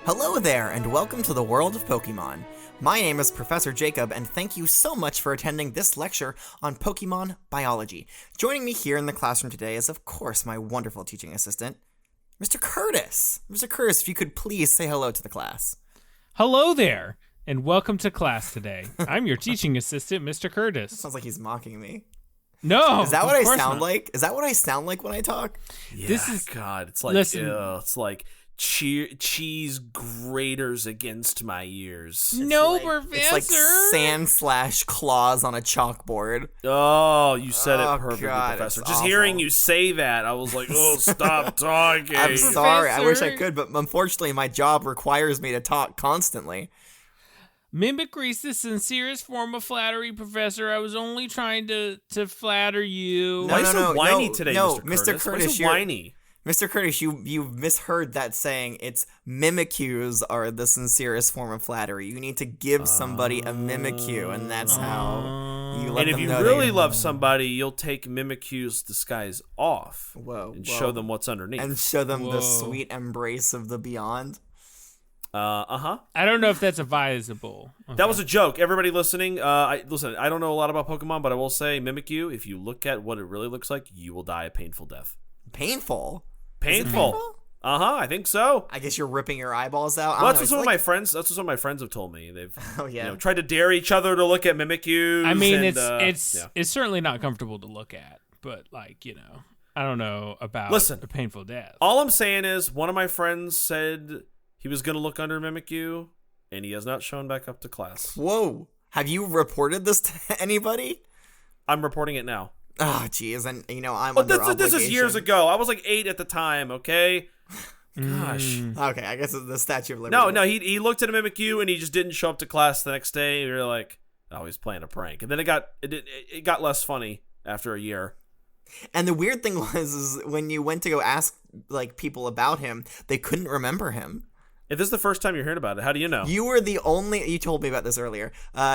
Hello there, and welcome to the world of Pokemon. My name is Professor Jacob, and thank you so much for attending this lecture on Pokemon biology. Joining me here in the classroom today is, of course, my wonderful teaching assistant, Mr. Curtis. Mr. Curtis, if you could please say hello to the class. Hello there, and welcome to class today. I'm your teaching assistant, Mr. Curtis. Sounds like he's mocking me. No, is that what I sound not. like? Is that what I sound like when I talk? Yeah, This is God. It's like it's like cheese graters against my ears. No, Professor. It's like sand / claws on a chalkboard. Oh, you said it Oh, perfectly, God, Professor. it's Just awful. hearing you say that, I was like, oh, stop talking. I'm sorry. I wish I Professor. could, but unfortunately, my job requires me to talk constantly. Mimicry is the sincerest form of flattery, Professor. I was only trying to flatter you. Why are you so whiny today, no, Mr. Mr. Curtis? Why are you Curtis, so whiny? Mr. Curtis, you've misheard that saying. It's mimicries are the sincerest form of flattery. You need to give somebody a mimicue, and that's how you let And if them you know really they- love somebody, you'll take Mimicue's disguise off Whoa, and whoa. show them what's underneath. and show them the Whoa. sweet embrace of the beyond. Uh-huh. I don't know if that's advisable. That was a joke. Everybody listening, listen, I don't know a lot about Pokemon, but I will say Mimikyu, if you look at what it really looks like, you will die a painful death. Painful. Painful. Uh-huh, I think so. I guess you're ripping your eyeballs out. Well, that's what some of my friends have told me. They've Oh yeah. tried to dare each other to look at Mimikyu. I mean, and, it's certainly not comfortable to look at, but I don't know about Listen. a painful death. All I'm saying is one of my friends said he was going to look under Mimikyu, and he has not shown back up to class. Whoa. Have you reported this to anybody? I'm reporting it now. Oh, geez, and I'm But under this is years obligation. ago. I was like 8 at the time, okay? Gosh. Okay, I guess it's the Statue of Liberty. No, he looked at a Mimikyu and he just didn't show up to class the next day. We were like, oh, he's playing a prank. And then it got less funny after a year. And the weird thing is when you went to go ask people about him, they couldn't remember him. If this is the first time you're hearing about it, how do you know? You told me about this earlier.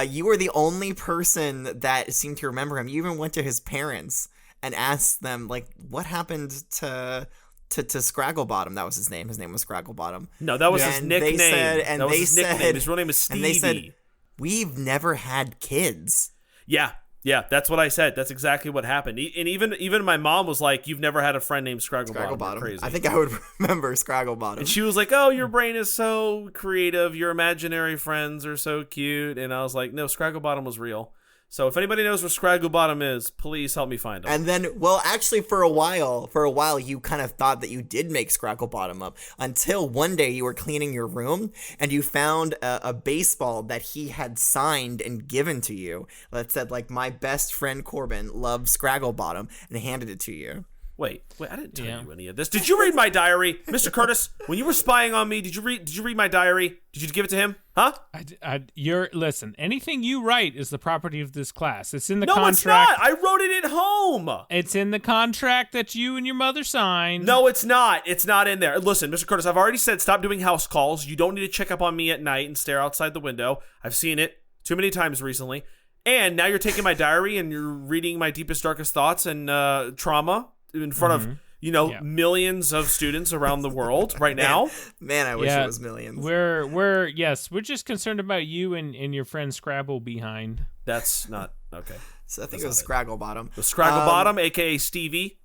You were the only person that seemed to remember him. You even went to his parents and asked them, what happened to Scragglebottom. That was his name. His name was Scragglebottom. No, that was And his nickname. His real name is Stevie. And they said, we've never had kids. Yeah, that's what I said. That's exactly what happened. And even my mom was like, "You've never had a friend named Scragglebottom." You're crazy. I think I would remember Scragglebottom. And she was like, "Oh, your brain is so creative. Your imaginary friends are so cute." And I was like, "No, Scragglebottom was real." So if anybody knows where Scragglebottom is, please help me find him. And then, actually, for a while, you kind of thought that you did make Scragglebottom up until one day you were cleaning your room and you found a baseball that he had signed and given to you that said, my best friend Corbin loves Scragglebottom, and handed it to you. Wait, I didn't tell you any of this. Did you read my diary, Mr. Curtis? When you were spying on me, did you read my diary? Did you give it to him? Huh? Listen, anything you write is the property of this class. It's in the No, contract. it's not. I wrote it at home. It's in the contract that you and your mother signed. No, it's not. It's not in there. Listen, Mr. Curtis, I've already said stop doing house calls. You don't need to check up on me at night and stare outside the window. I've seen it too many times recently. And now you're taking my diary and you're reading my deepest, darkest thoughts and trauma in front of millions of students around the world right now. Man, I wish it was millions. We're just concerned about you and your friend Scrabble behind. That's not okay. So I think it was Scragglebottom. The Scragglebottom, aka Stevie.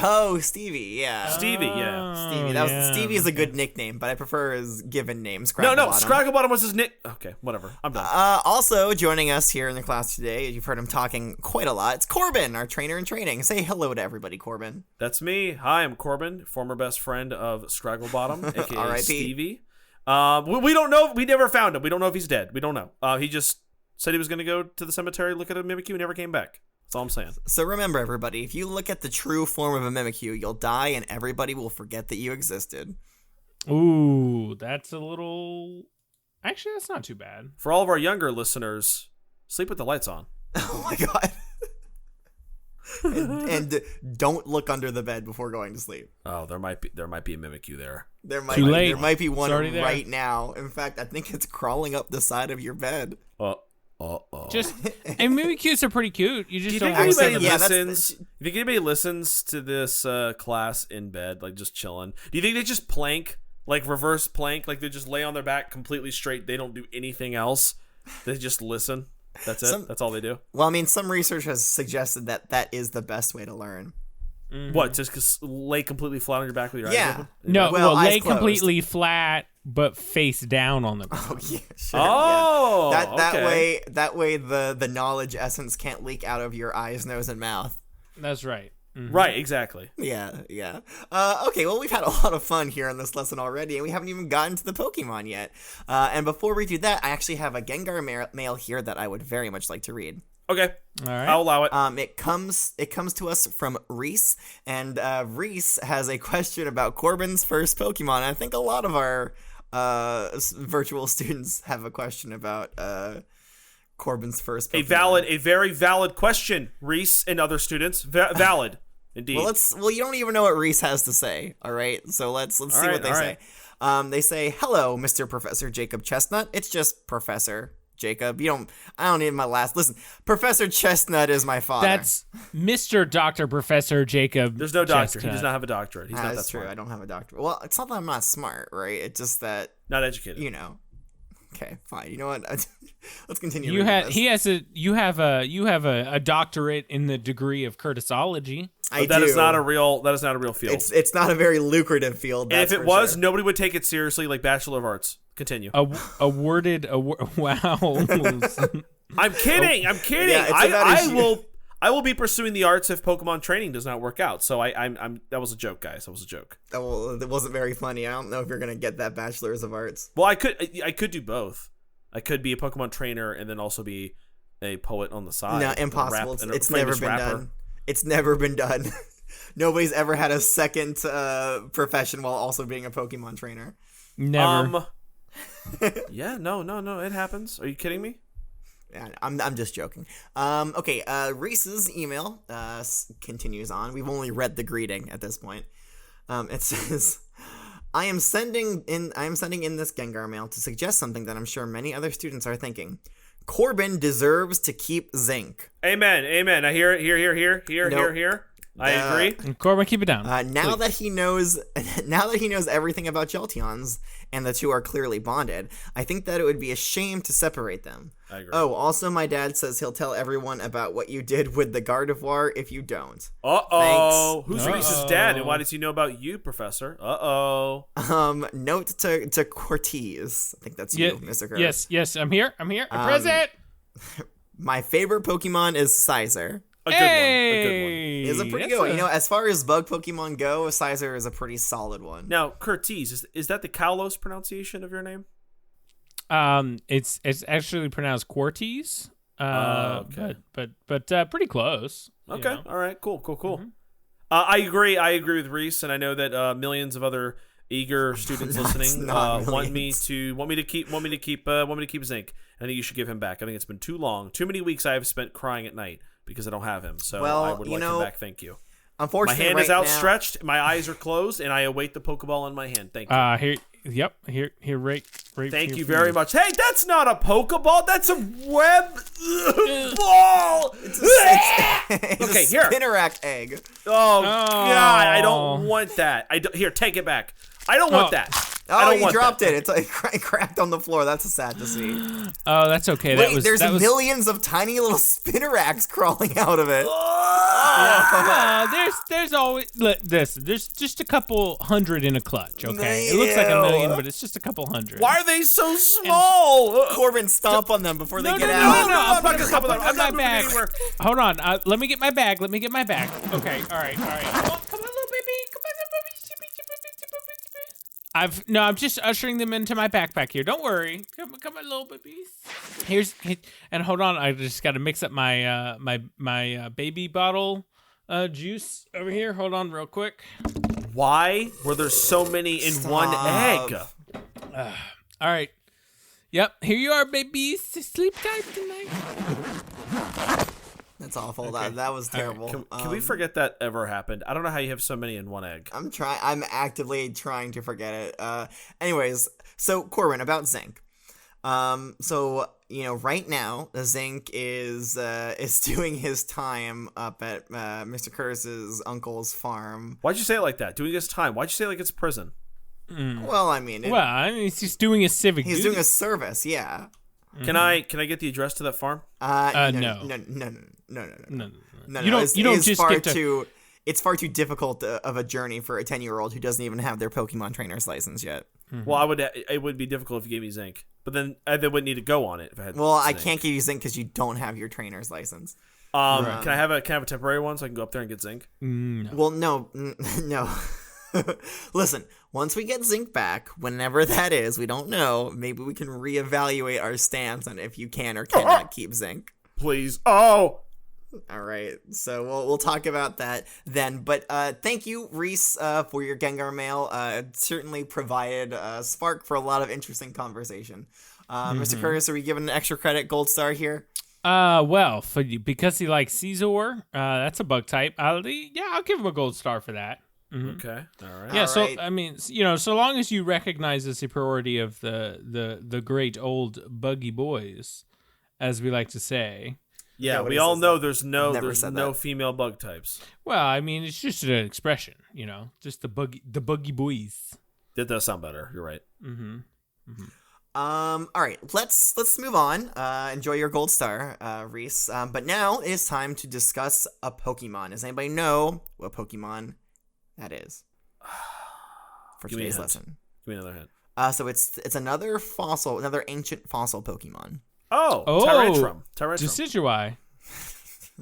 Oh, Stevie, yeah. Stevie, yeah. Stevie. Stevie is a good nickname, but I prefer his given name, Scragglebottom. No, Scragglebottom was his nick. Okay, whatever. I'm done. Also joining us here in the class today, you've heard him talking quite a lot. It's Corbin, our trainer in training. Say hello to everybody, Corbin. That's me. Hi, I'm Corbin, former best friend of Scragglebottom, aka R.I.P. Stevie. We don't know. We never found him. We don't know if he's dead. We don't know. He just said he was going to go to the cemetery, look at a Mimikyu, and never came back. That's all I'm saying. So remember, everybody, if you look at the true form of a Mimikyu, you'll die and everybody will forget that you existed. Ooh, that's a little... Actually, that's not too bad. For all of our younger listeners, sleep with the lights on. Oh my god. and don't look under the bed before going to sleep. Oh, there might be a Mimikyu there. There might Too late. There might be one already there. right now. In fact, I think it's crawling up the side of your bed. Just, and Mimikyus are pretty cute. You just Do you don't think want anybody to. listens? Do you think anybody listens to this class in bed, like just chilling? Do you think they just plank like reverse plank, like they just lay on their back completely straight. They don't do anything else. They just listen. That's it. That's all they do. Well, I mean, some research has suggested that is the best way to learn. What? Just lay completely flat on your back with your eyes open? No, Well, eyes lay closed. completely flat, but face down on the ground. Oh, yeah, sure. Oh, yeah. That way the knowledge essence can't leak out of your eyes, nose, and mouth. That's right. Right, exactly. Yeah. Okay, well, we've had a lot of fun here in this lesson already, and we haven't even gotten to the Pokemon yet. And before we do that, I actually have a Gengar mail here that I would very much like to read. Okay. All right. I'll allow it. It comes to us from Reese, and Reese has a question about Corbin's first Pokemon. I think a lot of our virtual students have a question about Corbin's first Pokemon. A very valid question, Reese and other students. Valid, indeed. Well, you don't even know what Reese has to say. All right, so let's see what they say. They say, "Hello, Mr. Professor Jacob Chestnut. It's just Professor Jacob. I don't need my last. Listen, Professor Chestnut is my father. That's Mr. Dr. Professor Jacob. There's no doctor. Chestnut. He does not have a doctorate. He's not that That's true. smart. I don't have a doctorate. Well, it's not that I'm not smart, right? It's just that Not educated. Okay, fine. You know what? Let's continue. You have a doctorate in the degree of Curtisology. That is not a real field. It's not a very lucrative field. And That's if it for was, sure. nobody would take it seriously, like Bachelor of Arts. Continue. Wow. I'm kidding. Yeah, it's about I will be pursuing the arts if Pokemon training does not work out. So I'm that was a joke, guys. That was a joke. Well, it wasn't very funny. I don't know if you're gonna get that Bachelor's of Arts. Well, I could do both. I could be a Pokemon trainer and then also be a poet on the side. No, impossible. It's never been rapper. done. It's never been done. Nobody's ever had a second profession while also being a Pokemon trainer. Never. Yeah, no, it happens. Are you kidding me? Yeah, I'm just joking. Okay, Reese's email continues on. We've only read the greeting at this point. It says, I am sending in this Gengar mail to suggest something that I'm sure many other students are thinking. Corbin deserves to keep Zinc. Amen. I hear it. Here. I agree. Corbin, keep it down. Now that he knows everything about Jolteons, and the two are clearly bonded, I think that it would be a shame to separate them. I agree. Oh, also my dad says he'll tell everyone about what you did with the Gardevoir if you don't. Uh-oh. Thanks. Who's Reese's dad, and why does he know about you, Professor? Uh-oh. Note to Cortez. I think that's you, Mr. Curtis. Yes, I'm here. I'm present. My favorite Pokemon is Sizer. A good one. It's a pretty good one. As far as bug Pokemon go, Sizer is a pretty solid one. Now, Curtiz, is that the Kalos pronunciation of your name? It's actually pronounced Quartes. Okay. But pretty close. Okay. You know? All right. Cool. Mm-hmm. I agree with Reese, and I know that millions of other eager students listening want me to keep Zinc. I think you should give him back. I think it's been too long. Too many weeks I have spent crying at night because I don't have him. So I would like him back. Thank you. Unfortunately, my hand is outstretched, my eyes are closed, and I await the Pokeball in my hand. Thank you. Here, right. Thank you very much. Hey, that's not a Pokeball. That's a web ball. It's a Spinarak egg. Oh God, I don't want that. Here, take it back. I don't want that. Oh, you dropped it. It's like cracked on the floor. That's sad to see. Oh, that's okay. Wait, there's millions of tiny little Spinaraks crawling out of it. There's always there's just a couple hundred in a clutch. Okay, it looks like a million, but it's just a couple hundred. Why are they so small? Corbin, stomp on them before they get out. No, I'm not gonna stomp on them. I'm not my bag. moving anywhere. Hold on. Let me get my bag. Okay. All right. Come on, little baby. Come on, little baby. I'm just ushering them into my backpack here. Don't worry. Come on, little babies. And hold on. I just got to mix up my my baby bottle juice over here. Hold on, real quick. Why were there so many in one egg? All right. Yep. Here you are, babies. Sleep tight tonight. That's awful. Okay. That was terrible. Right. Can we forget that ever happened? I don't know how you have so many in one egg. I'm actively trying to forget it. Anyways, so Corbin, about Zinc. So right now, Zinc is doing his time up at Mr. Curtis's uncle's farm. Why'd you say it like that? Doing his time. Why'd you say it like it's prison? Well, I mean, he's just doing a civic he's duty. doing a service, yeah. Can I get the address to that farm? No. You don't just far get to... It's far too difficult of a journey for a 10-year-old who doesn't even have their Pokemon trainer's license yet. Well, it would be difficult if you gave me Zinc, but then I wouldn't need to go on it if I had. Well, Zinc. I can't give you Zinc because you don't have your trainer's license. Can I have a temporary one so I can go up there and get Zinc? No. Well, no. Listen, once we get Zinc back, whenever that is, we don't know. Maybe we can reevaluate our stance on if you can or cannot keep Zinc. Please. Oh. All right, so we'll talk about that then. But thank you, Reese, for your Gengar mail. It certainly provided a spark for a lot of interesting conversation. Mr. Curtis, are we giving an extra credit gold star here? Well, because he likes Caesar, that's a bug type. I'll give him a gold star for that. Okay. All right. Yeah. All So right. I mean, so long as you recognize the superiority of the great old buggy boys, as we like to say. Yeah, Nobody we all says know that. there's Never said no that. female bug types. Well, I mean, it's just an expression, just the buggy boys. That does sound better. You're right. All right, let's move on. Enjoy your gold star, Reese. But now it is time to discuss a Pokemon. Does anybody know what Pokemon that is for Give me a today's hint. lesson? Give me another hint. So it's another ancient fossil Pokemon. Oh, Tyrantrum. Decidueye.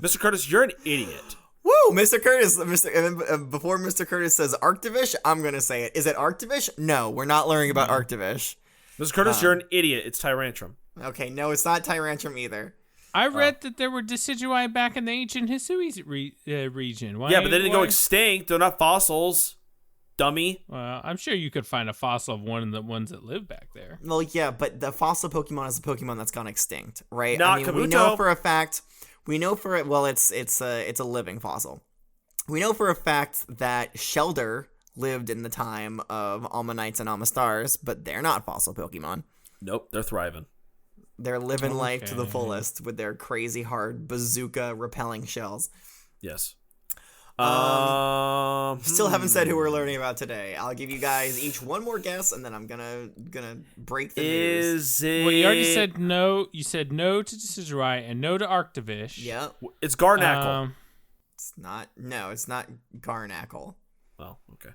Mr. Curtis, you're an idiot. Woo, Mr. Curtis. Before Mr. Curtis says Arctivish, I'm gonna say it. Is it Arctivish? No, we're not learning about Arctivish. Mr. Curtis, you're an idiot. It's Tyrantrum. Okay, no, it's not Tyrantrum either. I read that there were Decidueye back in the ancient Hisui region. Yeah, but they didn't go extinct. They're not fossils. Dummy. Well, I'm sure you could find a fossil of one of the ones that live back there. Well, yeah, but the fossil Pokemon is a Pokemon that's gone extinct, right? Not we Kabuto. know for a fact. Well, it's a living fossil. We know for a fact that Shelder lived in the time of Almanites and Almastars, but they're not fossil Pokemon. Nope, they're thriving. They're living life to the Okay. fullest with their crazy hard bazooka repelling shells. Yes. Still haven't said who we're learning about today. I'll give you guys each one more guess, and then I'm gonna break the news. Is it? Well, you already said no. You said no to Decidueye and no to Arctivish. Yeah, It's Garnackle. it's not. No, it's not Garnackle. Oh, okay.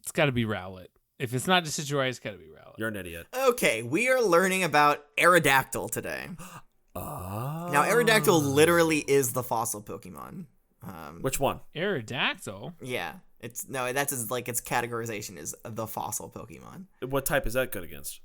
It's got to be Rowlet. If it's not Decidueye, it's got to be Rowlet. You're an idiot. Okay, we are learning about Aerodactyl today. Now, Aerodactyl literally is the fossil Pokemon. Which one? Aerodactyl. Yeah, its categorization is the fossil Pokemon. What type is that good against?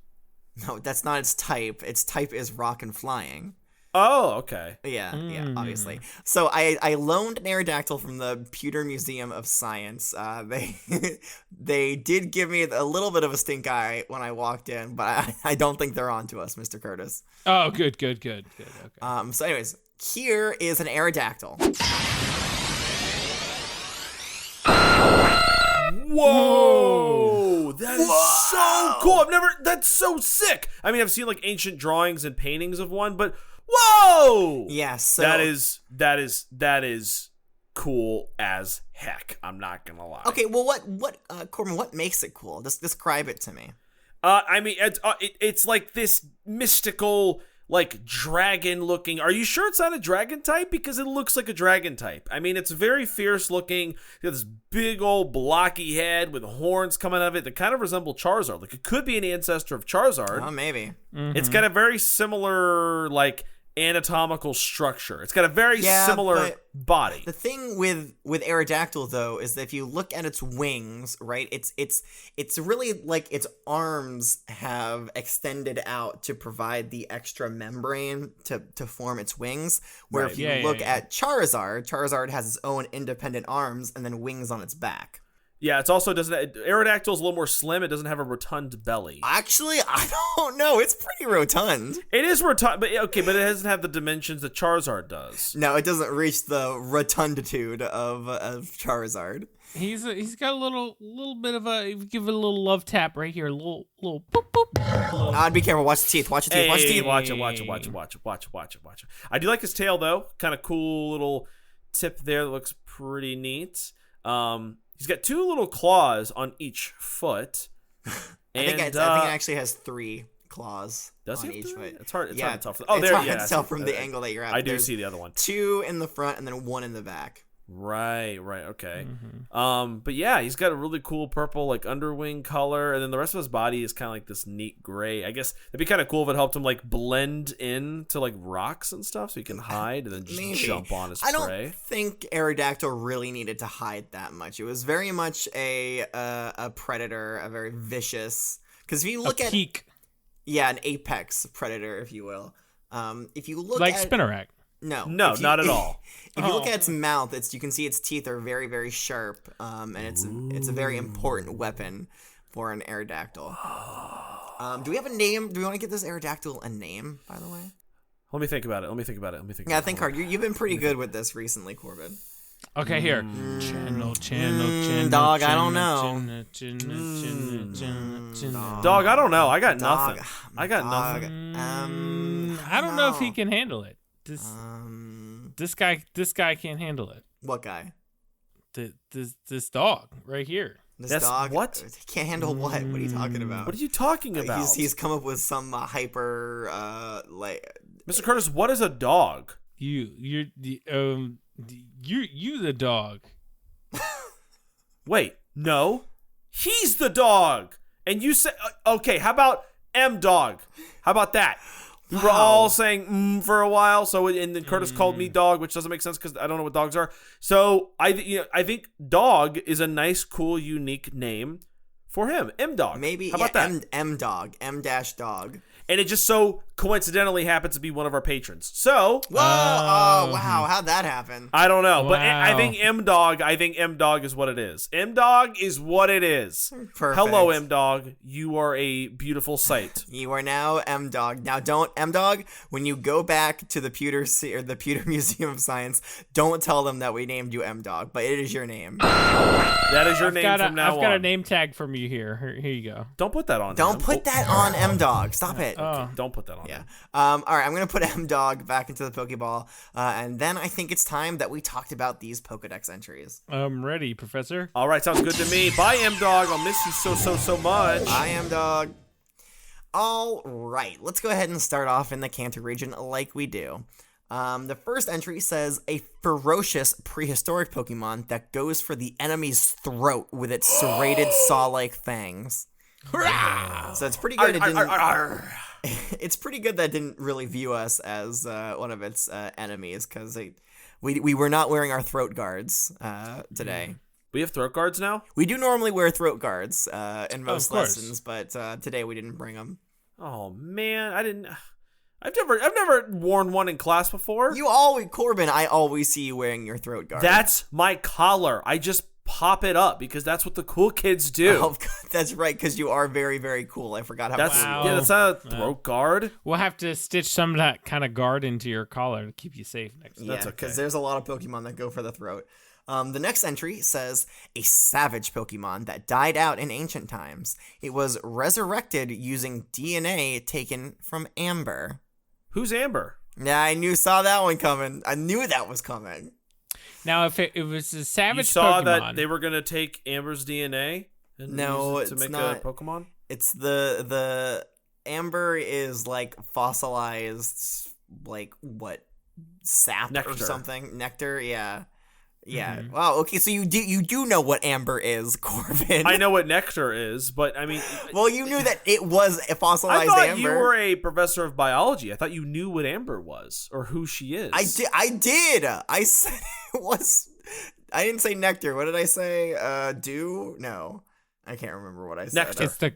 No, that's not its type. Its type is rock and flying. Oh, okay. Yeah, obviously. So I loaned an Aerodactyl from the Pewter Museum of Science. They did give me a little bit of a stink eye when I walked in, but I don't think they're on to us, Mr. Curtis. Oh, good. Okay. So anyways, here is an Aerodactyl. Whoa! That is so cool. That's so sick. I mean, I've seen like ancient drawings and paintings of one, but whoa! Yeah, so that is cool as heck. I'm not gonna lie. okay, well, Corbin, what makes it cool? Just describe it to me. I mean, it's like this mystical, like dragon looking. Are you sure it's not a dragon type? Because it looks like a dragon type. I mean, it's very fierce looking. It's got this big old blocky head with horns coming out of it that kind of resemble Charizard. Like it could be an ancestor of Charizard. Oh, maybe. It's got a very similar like anatomical structure. It's got a very similar but body. The thing with Aerodactyl though is that if you look at its wings, right, it's really like its arms have extended out to provide the extra membrane to form its wings. Where Right. if you look at Charizard has its own independent arms and then wings on its back. Yeah, it's also Aerodactyl is a little more slim. It doesn't have a rotund belly. Actually, I don't know. It's pretty rotund. It is rotund, but it doesn't have the dimensions that Charizard does. No, it doesn't reach the rotunditude of Charizard. He's got a little bit of a, give it a little love tap right here, a little boop boop. I'd be careful. Watch the teeth. Watch the teeth. Watch the teeth. Watch it. I do like his tail though. Kind of cool little tip there that looks pretty neat. He's got 2 little claws on each foot. I think it actually has 3 claws does on he have each 3? foot. It's hard to tell. Oh, there, hard yeah. to tell from the angle that you're at. I do There's see the other one. 2 in the front and then 1 in the back. Right, okay. But yeah, he's got a really cool purple like underwing color, and then the rest of his body is kind of like this neat gray. I guess it'd be kind of cool if it helped him like blend in to like rocks and stuff, so he can hide and then just jump on his prey. I don't think Aerodactyl really needed to hide that much. It was very much a predator, a very vicious. Because if you look at an apex predator, if you will. If you look like at Spinnerack. No, not at all. If you look at its mouth, you can see its teeth are very, very sharp, and it's a very important weapon for an Aerodactyl. Do we have a name? Do we want to give this Aerodactyl a name, by the way? Let me think about it. Yeah, think hard. You've been pretty good with this recently, Corbin. Okay, here. Channel. Dog, I don't know. Dog, I don't know. I got nothing. I don't know if he can handle it. This guy can't handle it. What guy? This dog right here. This dog? What? He can't handle what? What are you talking about? What are you talking about? He's come up with some hyper Mr. Curtis, what is a dog? You're the dog. Wait, no. He's the dog. And you said okay, how about M dog? How about that? We were all saying for a while, and then Curtis called me dog, which doesn't make sense because I don't know what dogs are. So I think dog is a nice, cool, unique name for him. M dog. Maybe. How about that? M dog. M-dog. And it just so coincidentally happens to be one of our patrons. So whoa! Oh wow! How'd that happen? I don't know, but Wow. I think M dog is what it is. M dog is what it is. Perfect. Hello, M dog. You are a beautiful sight. You are now M dog. Now, don't M dog. When you go back to the Pewter Museum of Science, don't tell them that we named you M dog, but it is your name. That is your name from now on. I've got a name tag from you here. Here you go. Don't put that on. Don't put that on M dog. Stop it. Oh. Don't put that on. Yeah. All right. I'm gonna put M dog back into the Pokeball, and then I think it's time that we talked about these Pokedex entries. I'm ready, Professor. All right, sounds good to me. Bye, M dog. I'll miss you so much. I am dog. All right. Let's go ahead and start off in the Kanto region like we do. The first entry says a ferocious prehistoric Pokemon that goes for the enemy's throat with its serrated saw-like fangs. So it's pretty good. It's pretty good that it didn't really view us as one of its enemies because we were not wearing our throat guards today. We have throat guards now? We do normally wear throat guards in most lessons, but today we didn't bring them. Oh man, I've never worn one in class before. Corbin, I always see you wearing your throat guard. That's my collar. I just pop it up because that's what the cool kids do. Oh, that's right, because you are very, very cool. I forgot how That's cool. that's not a throat guard. We'll have to stitch some of that kind of guard into your collar to keep you safe next time. Yeah, because there's a lot of Pokemon that go for the throat. The next entry says a savage Pokemon that died out in ancient times. It was resurrected using DNA taken from amber. Who's Amber? Yeah, saw that one coming. I knew that was coming. Now, if it was a savage you saw Pokemon, that they were gonna take Amber's DNA and use it to make not. a Pokemon? It's the amber is like fossilized, like what, sap Nectar. or something? Nectar, yeah. Yeah. Mhm. Wow. Okay. So you do know what amber is, Corbin? I know what nectar is, but I mean, Well, you knew that it was a I fossilized thought amber. you were a professor of biology. I thought you knew what Amber was or who she is. I did. I said it was. I didn't say nectar. What did I say? Dew? No, I can't remember what I said. Nectar.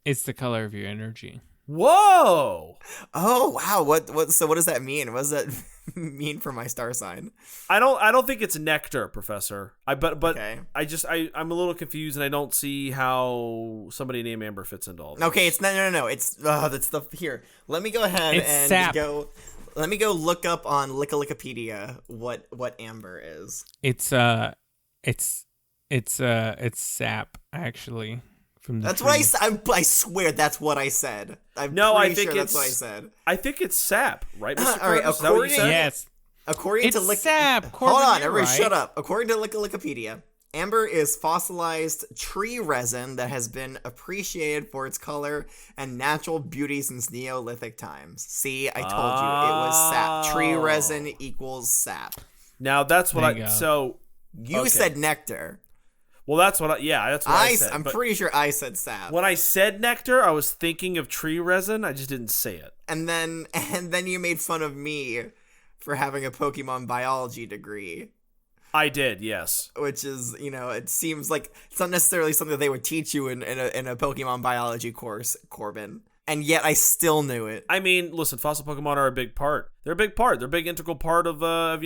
it's the color of your energy. Whoa! Oh wow. What? So what does that mean? What does that mean for my star sign? I don't think it's nectar, Professor. But Okay. I'm a little confused and I don't see how somebody named Amber fits into all this. Okay. It's no. It's that's the here. Let me go ahead It's and sap. Let me go look up on Wikipedia what amber is. It's sap actually from the That's tree. what I said. I swear that's what I said. I'm No, pretty I think sure it's that's what I said. I think it's sap, right, Mr. All right, Curtis? Is that what you according- said? Yes. According It's to sap. Hold Corbin, on, you're everybody, right. shut up. According to Wikipedia, Amber is fossilized tree resin that has been appreciated for its color and natural beauty since Neolithic times. See, I told you, it was sap. Tree resin equals sap. Now that's what There you go. So You okay. said nectar. Well, that's what I said. I'm but pretty sure I said sap. when I said nectar, I was thinking of tree resin. I just didn't say it. And then you made fun of me for having a Pokemon biology degree. I did, yes. Which is, it seems like it's not necessarily something that they would teach you in a Pokemon biology course, Corbin. And yet I still knew it. I mean, listen, fossil Pokemon are a big part. They're a big part. They're a big integral part of the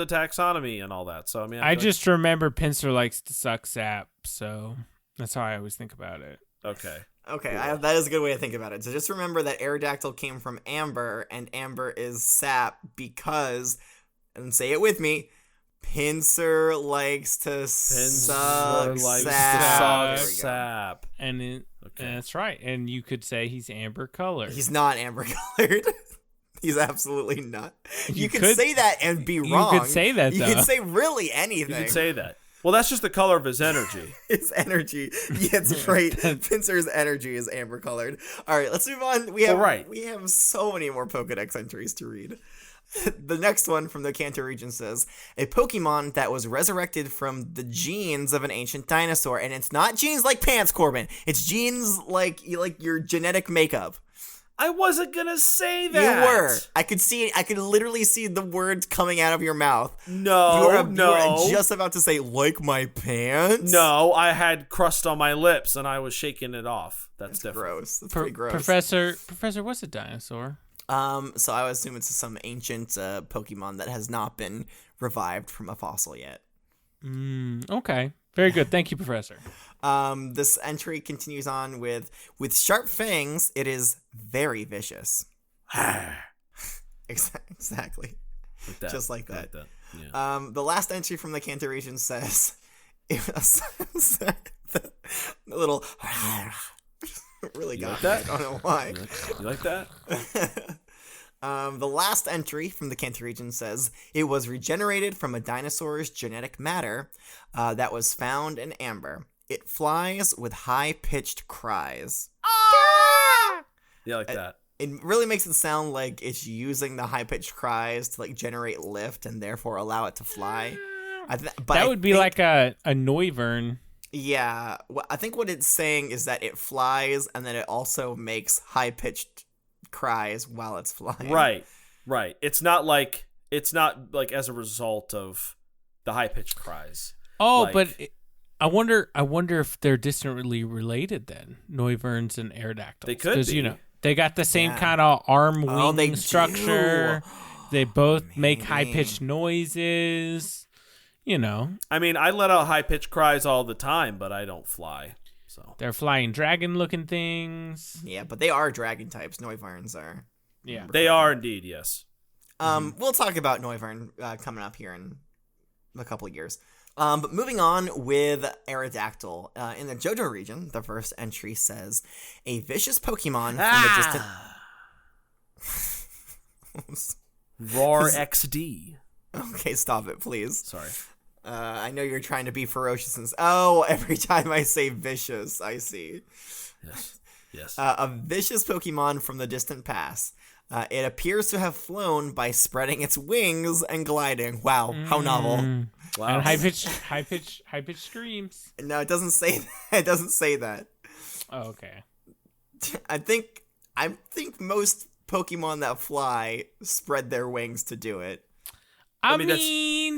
taxonomy and all that. So I mean, I just remember Pinsir likes to suck sap, so that's how I always think about it. okay. Okay, that is a good way to think about it. So just remember that Aerodactyl came from amber, and amber is sap because, and say it with me, Pinsir likes to suck sap. Sap. And that's right. And you could say he's amber colored. He's not amber colored. He's absolutely not. You could say that and be wrong. You could say that, You though. could say really anything. You could say that. Well, that's just the color of his energy. His energy. Yeah, it's right. Pinsir's energy is amber colored. All right, let's move on. We have so many more Pokedex entries to read. The next one from the Kanto region says, a Pokemon that was resurrected from the genes of an ancient dinosaur. And it's not genes like pants, Corbin. It's genes like your genetic makeup. I wasn't going to say that. You were. I could literally see the words coming out of your mouth. No, you were just about to say, like my pants? No, I had crust on my lips and I was shaking it off. That's different. Gross. That's pretty gross. Professor, what's a dinosaur? So I would assume it's some ancient Pokemon that has not been revived from a fossil yet. Okay. Very good. Thank you, Professor. This entry continues on with sharp fangs, it is very vicious. Exactly. Like that. Just like that. Yeah. The last entry from the Kanto region says, the little really got me. I don't know why. You like that? The last entry from the Kanto region says, it was regenerated from a dinosaur's genetic matter that was found in amber. It flies with high-pitched cries. Yeah, like that. It really makes it sound like it's using the high-pitched cries to generate lift and therefore allow it to fly. That would be like a Noivern. Yeah, I think what it's saying is that it flies and then it also makes high-pitched cries while it's flying. Right. It's not like as a result of the high-pitched cries. Oh, but I wonder if they're distantly related then, Noiverns and Aerodactyls. They could be. They got the same kind of arm wing they structure. They both make Maybe. high-pitched noises. I mean, I let out high-pitched cries all the time, but I don't fly. So They're flying dragon-looking things. Yeah, but they are dragon types. Noiverns are. Yeah. they are indeed, yes. We'll talk about Noivern coming up here in a couple of years. But moving on with Aerodactyl. In the Johto region, the first entry says, a vicious Pokemon from the distant... Rawr XD. Okay, stop it, please. Sorry. I know you're trying to be ferocious and... Oh, every time I say vicious, I see. Yes. A vicious Pokemon from the distant past. It appears to have flown by spreading its wings and gliding. Wow, how novel. Wow. And high-pitched screams. No, it doesn't say that. It doesn't say that. Oh, okay. I think most Pokemon that fly spread their wings to do it. I mean,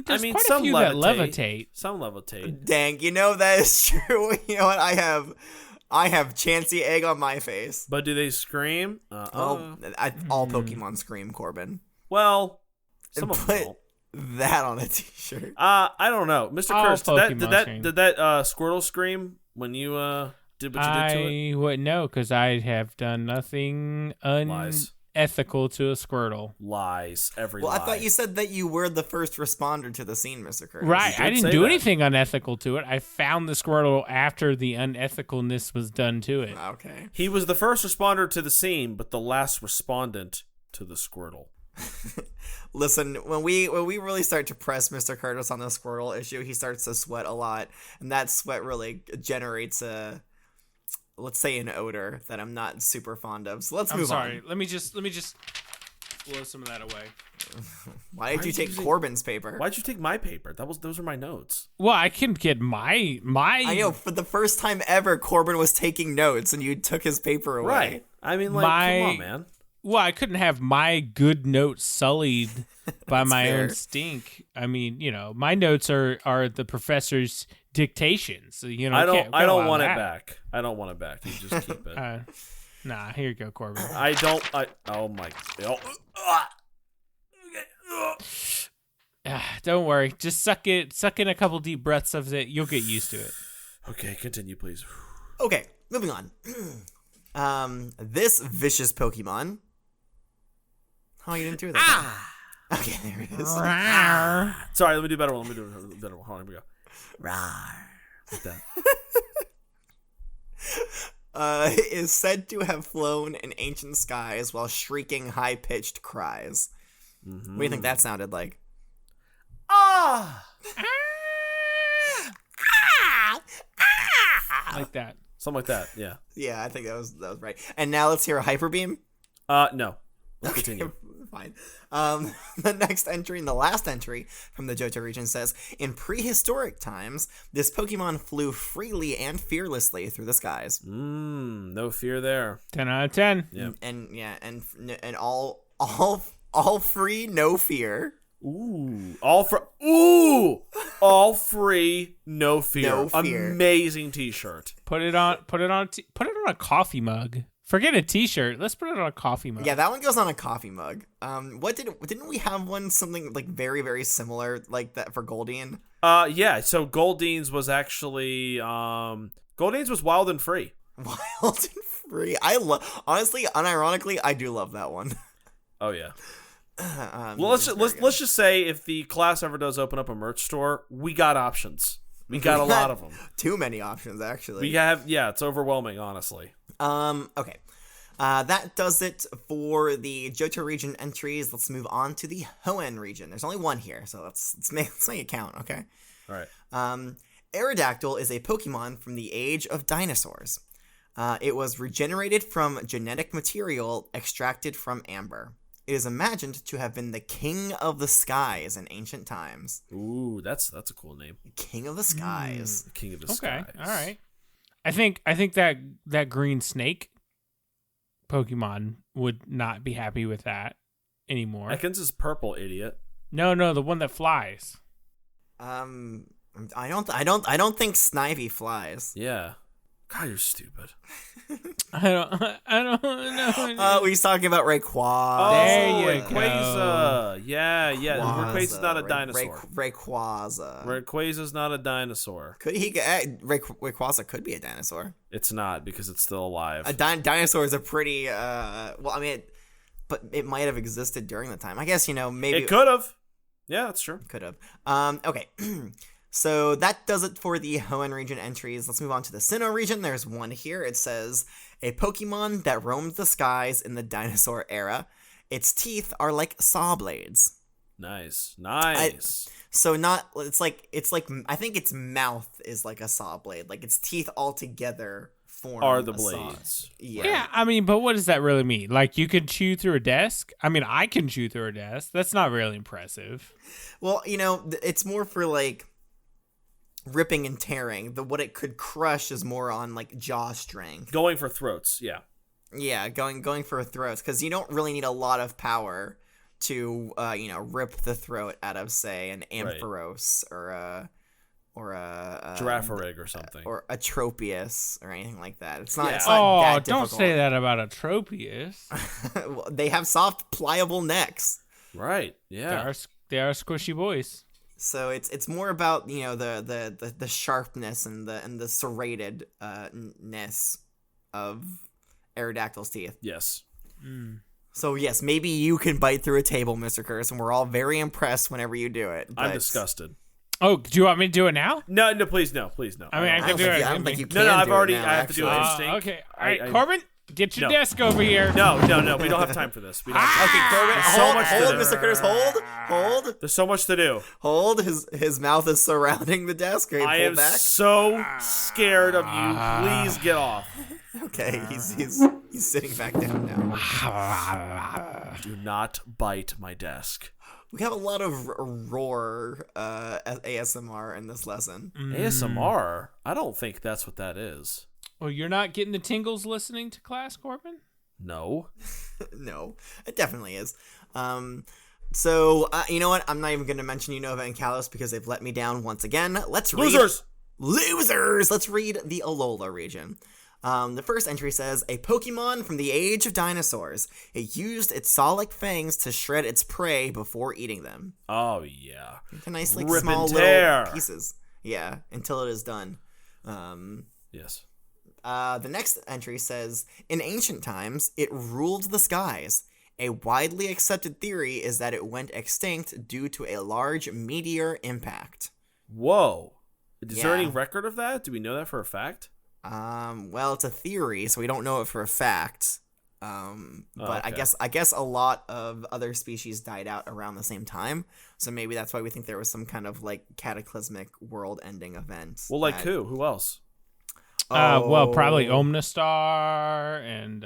there's quite a some few that levitate. Some levitate. Dang, that is true. You know what? I have Chansey egg on my face. But do they scream? All Pokemon scream, Corbin. Well, some of them Put don't. that on a t-shirt. I don't know. Mr. All Curse, Pokemon did that Squirtle scream when you did what you did to it? I wouldn't know because I have done nothing Lies. unethical to a Squirtle. Lies. Every Well, lie. I thought you said that you were the first responder to the scene, Mr. Curtis. Right. I did didn't say do that. anything unethical to it. I found the Squirtle after the unethicalness was done to it. Okay. He was the first responder to the scene, but the last respondent to the Squirtle. Listen, when we really start to press Mr. Curtis on the Squirtle issue, he starts to sweat a lot, and that sweat really generates let's say an odor that I'm not super fond of. So let's move on. Let me just blow some of that away. Why did you take Corbin's paper? Why'd you take my paper? Those were my notes. Well, I can get my. I know, for the first time ever, Corbin was taking notes, and you took his paper away. Right. I mean, like, come on, man. Well, I couldn't have my good notes sullied by my fair. own stink. I mean, my notes are the professor's dictations. So, I don't want it back. I don't want it back. You just keep it. Nah, here you go, Corbin. Oh my. Don't worry. Just suck in a couple deep breaths of it. You'll get used to it. Okay, continue, please. Okay, moving on. This vicious Pokemon. Oh, you didn't do that. Okay, there it is. Sorry, let me do a better one. Hold on, here we go. Rawr. Like that. Is said to have flown in ancient skies while shrieking high-pitched cries. Mm-hmm. What do you think that sounded like? Like that. Something like that, yeah. Yeah, I think that was right. And now let's hear a Hyper Beam. No. Let's continue. Fine. The next entry and the last entry from the Johto region says, in prehistoric times, this Pokemon flew freely and fearlessly through the skies. No fear there. 10 out of 10. Yeah. And all free, no fear. All free, no fear. No fear. Amazing T-shirt. Put it on a coffee mug. Forget a T-shirt. Let's put it on a coffee mug. Yeah, that one goes on a coffee mug. Didn't we have one something like very, very similar like that for Goldeen? Yeah. So Goldeens was actually Goldeens was wild and free. Wild and free. Honestly, unironically, I do love that one. Oh yeah. Well, let's just say if the class ever does open up a merch store, we got options. We got a lot of them. Too many options, actually. We have, it's overwhelming, honestly. Okay. That does it for the Johto region entries. Let's move on to the Hoenn region. There's only one here, so let's make it count, okay? All right. Aerodactyl is a Pokemon from the age of dinosaurs. It was regenerated from genetic material extracted from amber. It is imagined to have been the king of the skies in ancient times. Ooh, that's a cool name. King of the skies. King of the skies. Okay, all right. I think that green snake Pokemon would not be happy with that anymore. Ekans is purple, idiot. No, the one that flies. I don't think Snivy flies. Yeah. God, you're stupid. I don't know. He's talking about Rayquaza. There you Rayquaza. Yeah. Rayquaza's not a dinosaur. Rayquaza. Rayquaza's not a dinosaur. Rayquaza could be a dinosaur. It's not because it's still alive. A dinosaur is a pretty but it might have existed during the time. I guess maybe it could have. Yeah, that's true. Could have. Okay. So that does it for the Hoenn region entries. Let's move on to the Sinnoh region. There's one here. It says, a Pokemon that roamed the skies in the dinosaur era. Its teeth are like saw blades. Nice. I think its mouth is like a saw blade. Like its teeth all together form are the a saw. blades. Yeah, I mean, but what does that really mean? Like, you could chew through a desk? I mean, I can chew through a desk. That's not really impressive. Well, it's more for like ripping and tearing. What it could crush is more on like jaw strength. Going for throats, yeah. Yeah, going for throats, because you don't really need a lot of power to rip the throat out of, say, an Ampharos or a Girafarig or something, or a Tropius or anything like that. It's not. Yeah. It's not that don't difficult. say that about a Tropius. Well, they have soft, pliable necks. Right. Yeah. They are squishy boys. So it's more about the sharpness and the serrated ness of Aerodactyl's teeth. Yes. So yes, maybe you can bite through a table, Mr. Curtis, and we're all very impressed whenever you do it. I'm disgusted. Oh, do you want me to do it now? No, please no. I mean, I can do it. I don't think you can. No, I do it have now, to do it. actually. Instinct. Okay. All right, Corbin, Get your desk over here. No. We don't have time for this. We don't have time. Okay, Corbin, There's so much to hold, do. Mr. Curtis, hold. There's so much to do. Hold. His mouth is surrounding the desk. Okay, I pull am back. so scared of you. Please get off. Okay, he's sitting back down now. Do not bite my desk. We have a lot of roar ASMR in this lesson. ASMR? I don't think that's what that is. Well, you're not getting the tingles listening to class, Corbin? No. No, it definitely is. So you know what? I'm not even going to mention Unova and Kalos because they've let me down once again. Let's read Losers. Let's read the Alola region. The first entry says, a Pokemon from the age of dinosaurs. It used its saw-like fangs to shred its prey before eating them. Oh, yeah. A nice, like, Rip small and tear. little pieces. Yeah, until it is done. Yes. The next entry says, in ancient times, it ruled the skies. A widely accepted theory is that it went extinct due to a large meteor impact. Whoa. Is there Yeah. any record of that? Do we know that for a fact? Well, it's a theory, so we don't know it for a fact. But okay. I guess a lot of other species died out around the same time, so maybe that's why we think there was some kind of like cataclysmic world-ending event. Well, like who? Who else? Well, probably Omnistar and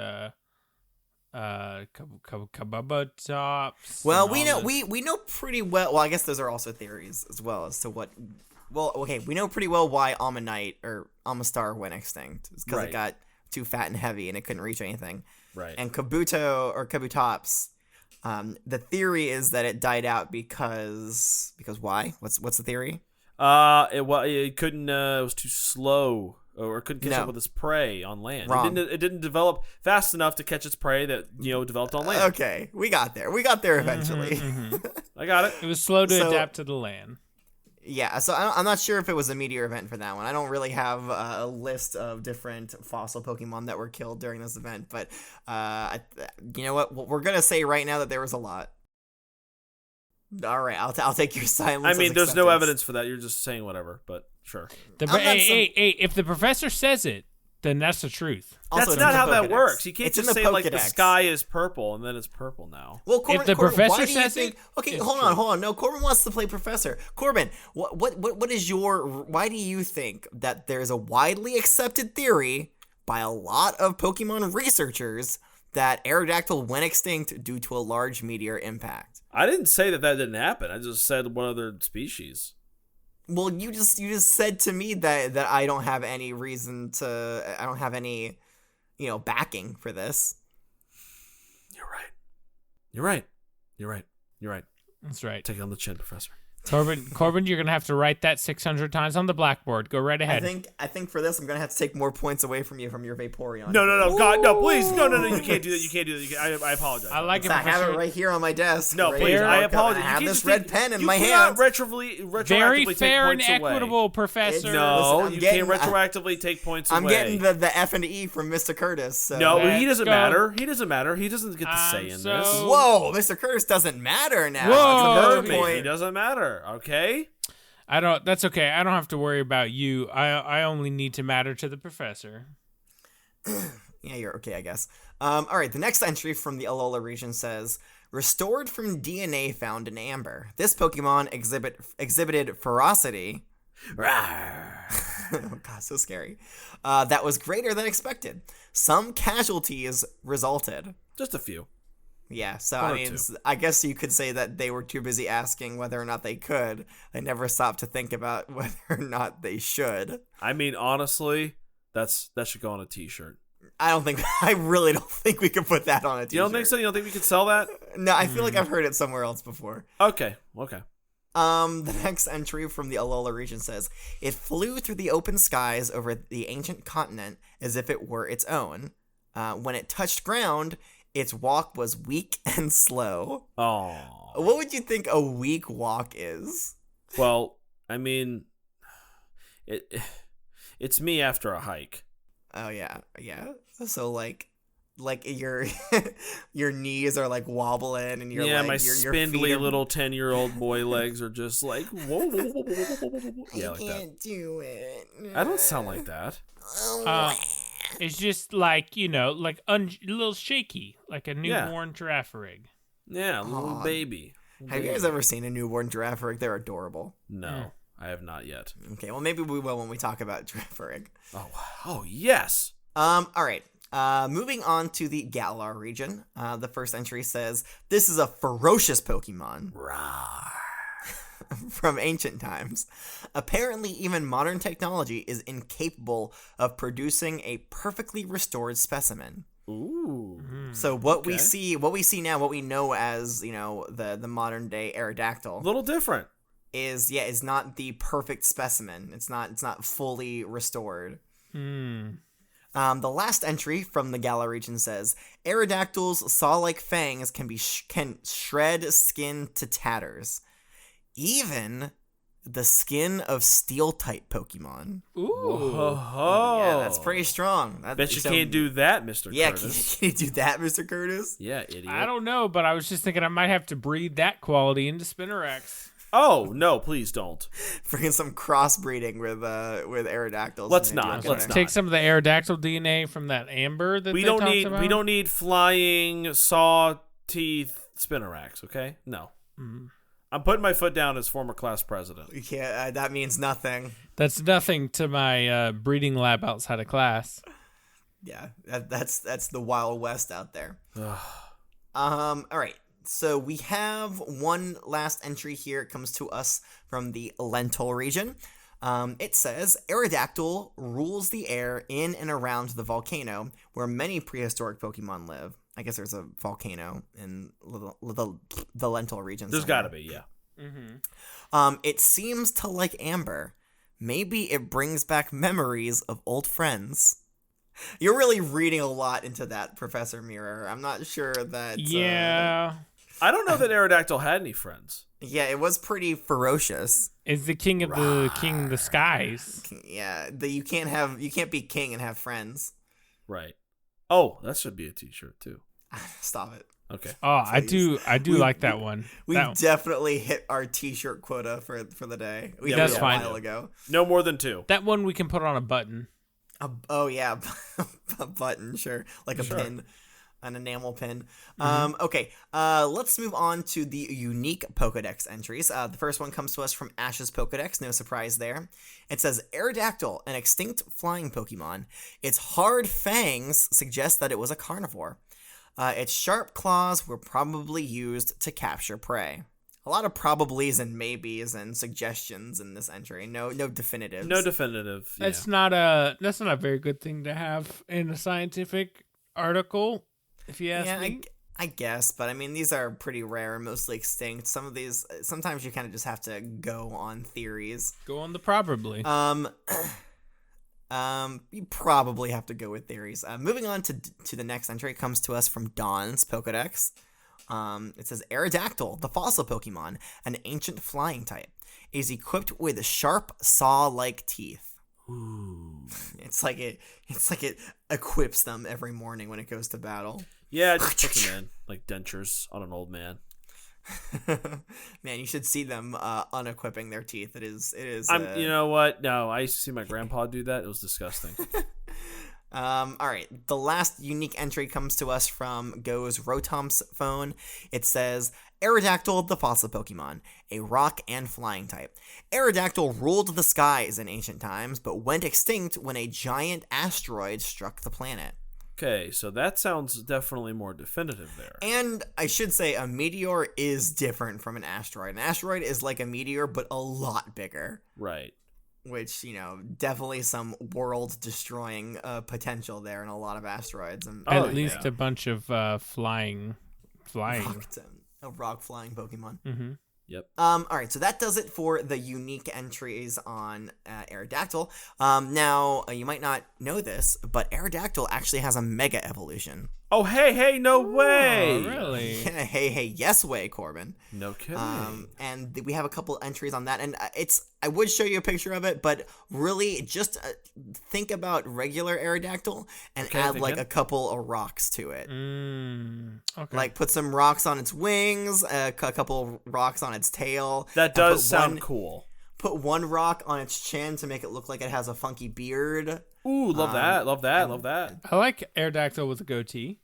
Kabutops. Well, and we know pretty well. Well, I guess those are also theories as well as to what. Well, okay, we know pretty well why Ammonite or Amistar went extinct. It's because Right. it got too fat and heavy and it couldn't reach anything. Right. And Kabutops, the theory is that it died out because why? What's the theory? It couldn't. It was too slow, or it couldn't catch up with its prey on land. Wrong. It didn't develop fast enough to catch its prey that developed on land. Okay, we got there. We got there eventually. I got it. It was slow to So- adapt to the land. Yeah, so I'm not sure if it was a meteor event for that one. I don't really have a list of different fossil Pokemon that were killed during this event, but you know what? We're gonna say right now that there was a lot. All right, I'll take your silence. I as mean, there's no acceptance. evidence for that. You're just saying whatever, but sure. Hey, if the professor says it, then that's the truth. Also, That's it's not in how the that Pokedex. works. You can't It's in just the say like the Pokedex. sky is purple and then it's purple now. Well, Corbin, the professor why do you says think? it, Okay, it's hold true. on. No, Corbin wants to play professor. Corbin, what is your? Why do you think that there's a widely accepted theory by a lot of Pokemon researchers that Aerodactyl went extinct due to a large meteor impact? I didn't say that didn't happen. I just said what other species. Well, you just said to me that I don't have any reason to. I don't have any, backing for this. You're right. You're right. You're right. You're right. That's right. Take it on the chin, Professor. Corbin, you're gonna have to write that 600 times on the blackboard. Go right ahead. I think for this I'm gonna have to take more points away from you from your Vaporeon. No, God, no, please, no, you can't do that. You can't do that. I apologize. I like it. I have it Professor. right here on my desk. No, right please, here. I Look, apologize. I have You can't this just red take- pen in you my cannot hand. retroactively Very take fair and points away. equitable, Professor. No, Listen, I'm you getting- can't retroactively take points I'm away. getting the F and E from Mr. Curtis. So. No, Let's he doesn't go. matter. He doesn't matter. He doesn't get the say in so- this. Whoa, Mr. Curtis doesn't matter now. Whoa. That's another Hurt me. He point. doesn't matter. Okay. That's okay. I don't have to worry about you. I only need to matter to the professor. Yeah, you're okay, I guess. All right, the next entry from the Alola region says, restored from DNA found in amber. This Pokemon exhibited ferocity. Oh god, so scary. That was greater than expected. Some casualties resulted. Just a few. Yeah, so One I or mean, two. I guess you could say that they were too busy asking whether or not they could. They never stopped to think about whether or not they should. I mean, honestly, that should go on a T-shirt. I really don't think we could put that on a t-shirt. You don't think so? You don't think we could sell that? No, I feel like I've heard it somewhere else before. Okay. The next entry from the Alola region says, it flew through the open skies over the ancient continent as if it were its own. When it touched ground, its walk was weak and slow. Oh. What would you think a weak walk is? Well, I mean, it's me after a hike. Oh yeah. So like your your knees are like wobbling and you're like my your spindly feet are, little 10-year-old boy legs are just like whoa, whoa, whoa, whoa, whoa, whoa, whoa. Yeah, I like that. can't do it. I don't sound like that. It's just like, like a little shaky, like a newborn giraffe rig. Yeah, little baby. Have you guys ever seen a newborn giraffe rig? They're adorable. No, I have not yet. Okay, well maybe we will when we talk about giraffe rig. Oh yes. All right. Moving on to the Galar region. The first entry says, "This is a ferocious Pokemon." Rawr. From ancient times. Apparently, even modern technology is incapable of producing a perfectly restored specimen. Ooh. So what we see now, what we know as, the modern day Aerodactyl, A little different. is not the perfect specimen. It's not fully restored. The last entry from the Galar region says, Aerodactyl's saw-like fangs can shred skin to tatters. Even the skin of steel-type Pokemon. Ooh. Oh. Yeah, that's pretty strong. Bet you can't do that, Mr. Yeah, Curtis. can you do that, Mr. Curtis? Yeah, idiot. I don't know, but I was just thinking I might have to breed that quality into Spinarex. Oh, no, please don't. Bring in some crossbreeding with Aerodactyls. Let's and maybe not. we'll Let's get not. Take some of the Aerodactyl DNA from that amber that We they don't talked need about. we don't need flying saw teeth Spinarex, okay? No. I'm putting my foot down as former class president. You can't. That means nothing. That's nothing to my breeding lab outside of class. Yeah, that's the Wild West out there. All right. So we have one last entry here. It comes to us from the Lentil region. It says, Aerodactyl rules the air in and around the volcano where many prehistoric Pokemon live. I guess there's a volcano in the Lentil region. There's got to be, yeah. It seems to like amber. Maybe it brings back memories of old friends. You're really reading a lot into that, Professor Mirror. I'm not sure that... Yeah. I don't know that Aerodactyl had any friends. Yeah, it was pretty ferocious. It's the king of the skies. Yeah, you can't be king and have friends. Right. Oh, that should be a t-shirt too. Stop it. Okay. Oh, Please. I do like that one. We That- definitely hit our t-shirt quota for the day. We Yeah, did that's it a fine. while ago. No more than 2. That one we can put on a button. Oh yeah, a button, sure, like a Sure. pin, an enamel pin. Okay, let's move on to the unique Pokedex entries. The first one comes to us from Ash's Pokedex. No surprise there. It says Aerodactyl, an extinct flying Pokemon. Its hard fangs suggest that it was a carnivore. Its sharp claws were probably used to capture prey. A lot of probablys and maybes and suggestions in this entry. No definitives. No definitive. Yeah. That's not a very good thing to have in a scientific article, if you ask me. I guess, but I mean, these are pretty rare, mostly extinct. Some of these, sometimes you kind of just have to go on theories. Go on the probably. You probably have to go with theories. Moving on to the next entry, it comes to us from Dawn's Pokedex. It says Aerodactyl, the fossil Pokemon, an ancient flying type, is equipped with sharp saw-like teeth. Ooh. It's like it equips them every morning when it goes to battle. Yeah, just put them in like dentures on an old man. Man, you should see them unequipping their teeth. It is. You know what? No, I used to see my grandpa do that. It was disgusting. All right. The last unique entry comes to us from Go's Rotom's phone. It says, Aerodactyl, the fossil Pokemon, a rock and flying type. Aerodactyl ruled the skies in ancient times, but went extinct when a giant asteroid struck the planet. Okay, so that sounds definitely more definitive there. And I should say a meteor is different from an asteroid. An asteroid is like a meteor, but a lot bigger. Right. Which, definitely some world-destroying potential there in a lot of asteroids. And At least a bunch of flying. a rock-flying Pokemon. Mm-hmm. Yep. All right, so that does it for the unique entries on Aerodactyl. Now, you might not know this, but Aerodactyl actually has a Mega Evolution. Oh, hey, no way. Oh, really? Hey, yes way, Corbin. No kidding. And we have a couple entries on that, and I would show you a picture of it, but really just think about regular Aerodactyl and add like a couple of rocks to it. Okay. Like put some rocks on its wings, a couple rocks on its tail. That does sound cool. Put one rock on its chin to make it look like it has a funky beard. Ooh, love that. Love that. I like Aerodactyl with a goatee.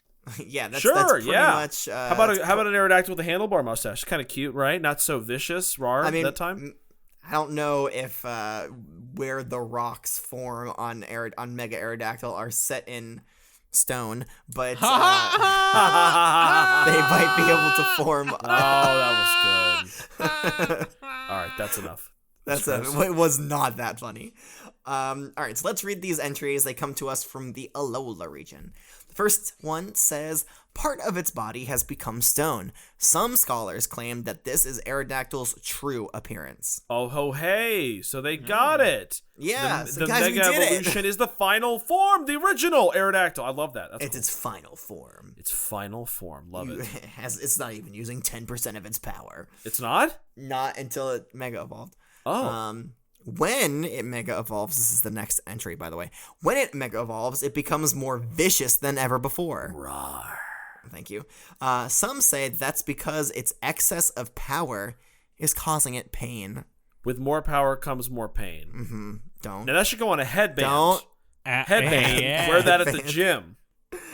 Yeah, that's Sure, pretty yeah. much. How about an Aerodactyl with a handlebar mustache? Kind of cute, right? Not so vicious, rawr. That time. I don't know if where the rocks form on Mega Aerodactyl are set in stone, but they might be able to form. Oh, that was good. All right, that's enough. It was not that funny. All right, so let's read these entries. They come to us from the Alola region. The first one says, part of its body has become stone. Some scholars claim that this is Aerodactyl's true appearance. Oh, hey, so they got it. Yeah, the guys, we Mega did Evolution is the final form, the original Aerodactyl. I love that. That's It's cool. its final form. Its final form. Love it. It's not even using 10% of its power. It's not? Not until it Mega Evolved. Oh. When it Mega Evolves, this is the next entry, by the way. When it Mega Evolves, it becomes more vicious than ever before. Rawr. Thank you. Some say that's because its excess of power is causing it pain. With more power comes more pain. Mm-hmm. Don't. Now that should go on a headband. Don't. Headband. Yeah. Wear that at the gym.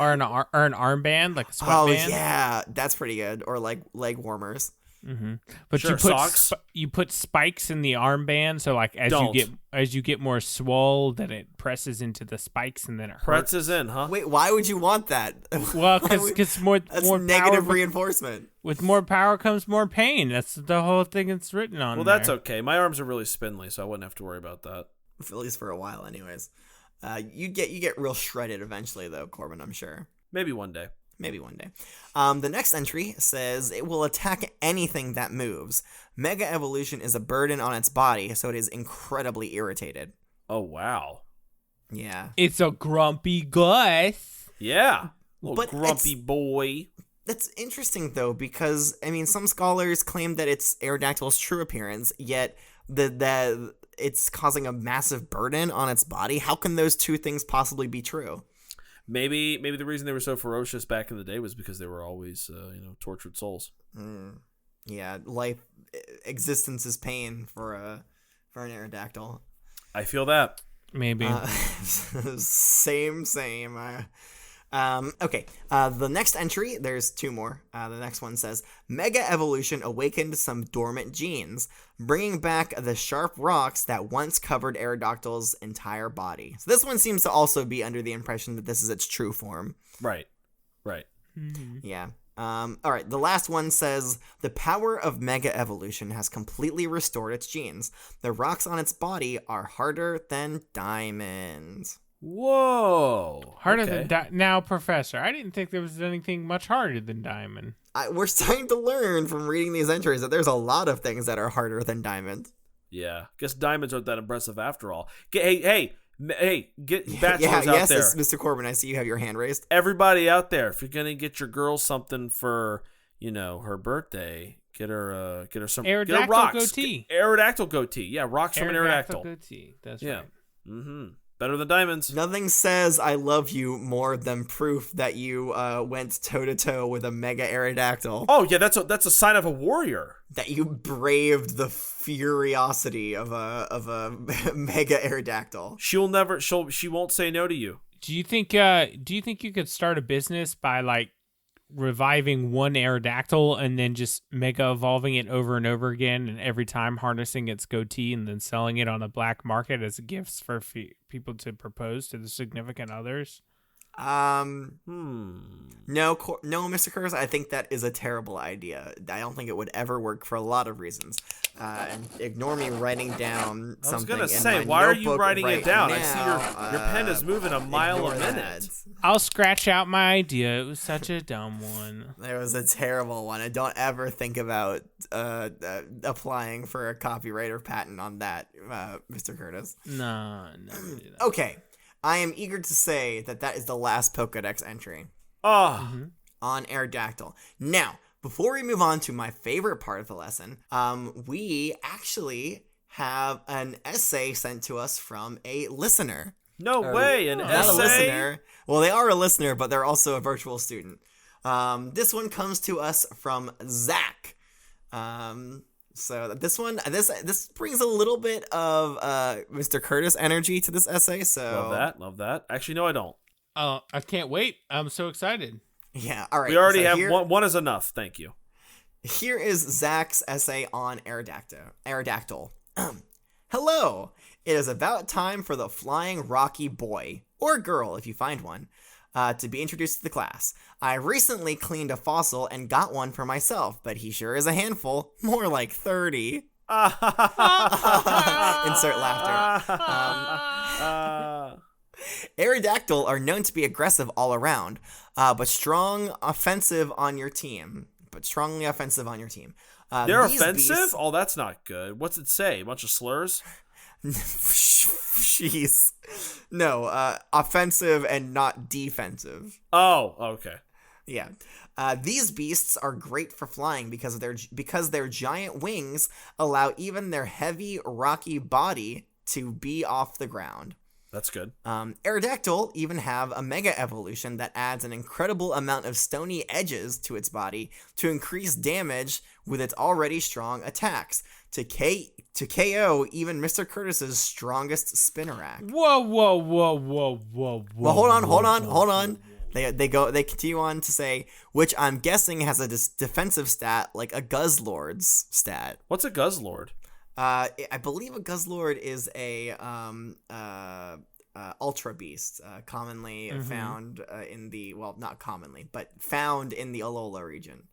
Or an armband, like a sweatband. Oh, yeah. That's pretty good. Or like leg warmers. Mm-hmm. But Sure, you put socks. You put spikes in the armband, so like as you get more swole, then it presses into the spikes and then it hurts. Pretz is in, huh? Wait, why would you want that? Well, because That's more negative power, reinforcement. with more power comes more pain. That's the whole thing it's written on. Well, there. that's okay. My arms are really spindly, so I wouldn't have to worry about that. At least for a while, anyways. You get real shredded eventually, though, Corbin, I'm sure. Maybe one day. Maybe one day. The next entry says it will attack anything that moves. Mega Evolution is a burden on its body, so it is incredibly irritated. Oh, wow. Yeah. It's a grumpy Gus. Yeah. Little But grumpy boy. That's interesting, though, because, I mean, some scholars claim that it's Aerodactyl's true appearance, yet the it's causing a massive burden on its body. How can those two things possibly be true? Maybe the reason they were so ferocious back in the day was because they were always, tortured souls. Yeah, existence is pain for an Aerodactyl. I feel that. Maybe. Same. Okay, the next entry, there's two more. The next one says, Mega Evolution awakened some dormant genes, bringing back the sharp rocks that once covered Aerodactyl's entire body. So this one seems to also be under the impression that this is its true form. Right. Mm-hmm. Yeah. All right, the last one says, the power of Mega Evolution has completely restored its genes. The rocks on its body are harder than diamonds. Whoa. Harder Okay. than now, Professor. I didn't think there was anything much harder than diamond. We're starting to learn from reading these entries that there's a lot of things that are harder than diamond. Yeah. Guess diamonds aren't that impressive after all. Hey, get bachelors Yes, out there. Mr. Corbin, I see you have your hand raised. Everybody out there, if you're gonna get your girl something for, her birthday, get her some Aerodactyl get her rocks. goatee. Aerodactyl goatee. Yeah, rocks from an Aerodactyl. goatee. That's Yeah. right. Mm-hmm. Better than diamonds. Nothing says I love you more than proof that you went toe-to-toe with a Mega Aerodactyl. Oh yeah, that's a sign of a warrior. That you braved the furiosity of a Mega Aerodactyl. She won't say no to you. Do you think you could start a business by like reviving one Aerodactyl and then just mega evolving it over and over again, and every time harnessing its goatee and then selling it on the black market as gifts for people to propose to the significant others? No, Mr. Curtis, I think that is a terrible idea. I don't think it would ever work for a lot of reasons. And ignore me writing down something. I was gonna in say, my why are you notebook writing right it down? I now. see your pen is moving a mile Ignore a minute. that. I'll scratch out my idea. It was such a dumb one. There was a terrible one. I don't ever think about applying for a copyright or patent on that, Mr. Curtis. No. Do that. Okay, I am eager to say that is the last Pokedex entry Oh, on Aerodactyl. Now, before we move on to my favorite part of the lesson, we actually have an essay sent to us from a listener. no way, an Not essay. a listener. Well, they are a listener, but they're also a virtual student. This one comes to us from Zach. So this one, this brings a little bit of Mr. Curtis energy to this essay. So Love that. Actually, no, I don't. I can't wait. I'm so excited. Yeah, all right. We already so have here, one is enough. Thank you. Here is Zach's essay on Aerodactyl. Hello. It is about time for the flying rocky boy, or girl if you find one, to be introduced to the class. I recently cleaned a fossil and got one for myself, but he sure is a handful. More like 30. Insert laughter. Aerodactyl are known to be aggressive all around, but strongly offensive on your team. They're These offensive? beasts- Oh, that's not good. What's it say? A bunch of slurs? Jeez. No, offensive and not defensive. Oh, okay. Yeah. These beasts are great for flying because their giant wings allow even their heavy, rocky body to be off the ground. That's good. Aerodactyl even have a mega evolution that adds an incredible amount of stony edges to its body to increase damage with its already strong attacks to KO even Mr. Curtis's strongest Spinnerack. Whoa. Well, hold on. They continue on to say, which I'm guessing has a defensive stat like a Guzzlord's stat. What's a Guzzlord? I believe a Guzzlord is a ultra beast, commonly found in the not commonly, but found in the Alola region.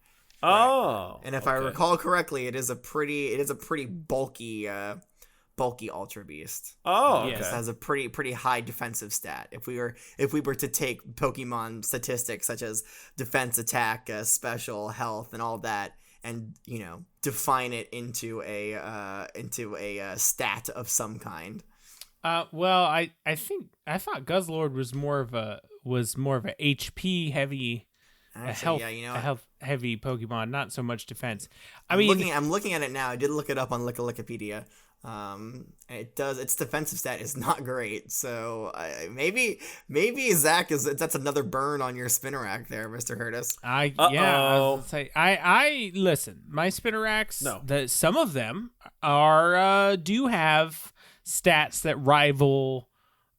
Oh, and if I recall correctly, it is a pretty bulky ultra beast. Oh, okay. Yes. It has a pretty high defensive stat. If we were to take Pokemon statistics such as defense, attack, special, health, and all that, and define it into a stat of some kind. Well, I thought Guzzlord was more of a HP heavy, Actually, a health heavy Pokemon, not so much defense. I'm looking at it now. I did look it up on Wikipedia. Its defensive stat is not great. So maybe Zach that's another burn on your Spinnerack there, Mr. Curtis. I was gonna say, I listen. My Spinneracks, some of them are do have stats that rival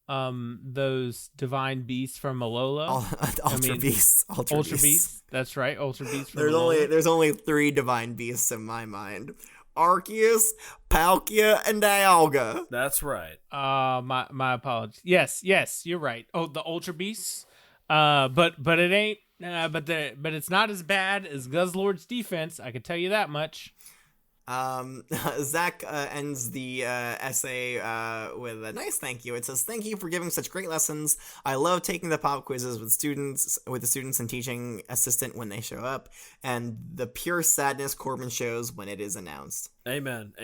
those divine beasts from Alola. Ultra beasts. That's right, ultra beasts from There's only 3 divine beasts in my mind. Arceus, Palkia, and Dialga. That's right. My apologies. Yes, you're right. Oh, the ultra beasts. But it ain't. But it's not as bad as Guzzlord's defense. I can tell you that much. Zach ends the essay with a nice thank you. It says, "Thank you for giving such great lessons. I love taking the pop quizzes with the students and teaching assistant when they show up, and the pure sadness Corbin shows when it is announced." Amen.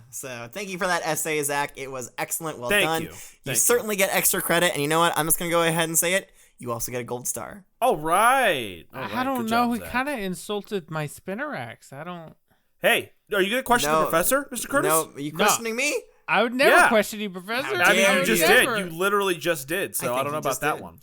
So thank you for that essay, Zach. It was excellent. Well Thank done. you. You certainly get extra credit, and you know what? I'm just gonna go ahead and say it. You also get a gold star. All right. I don't know. He kind of insulted my Spinneracks. I don't. Hey, are you going to question the professor, Mr. Curtis? No, are you questioning me? I would never question you, Professor. I mean, you just did. Never. You literally just did, so I don't know about that one.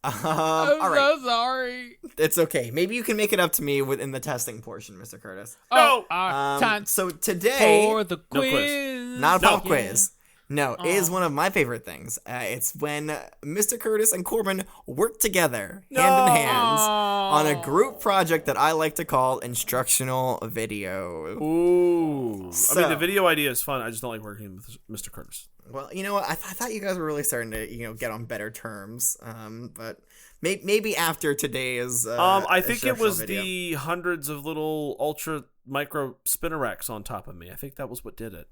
I'm all right. so sorry. It's okay. Maybe you can make it up to me within the testing portion, Mr. Curtis. No. Time So today, for the quiz. not a pop quiz. No, it is one of my favorite things. It's when Mr. Curtis and Corbin work together, hand in hand, on a group project that I like to call instructional video. Ooh. So, I mean, the video idea is fun. I just don't like working with Mr. Curtis. Well, you know what? I thought you guys were really starting to, get on better terms. But maybe after today's I think it was video. the hundreds of little ultra micro Spinneracks on top of me. I think that was what did it.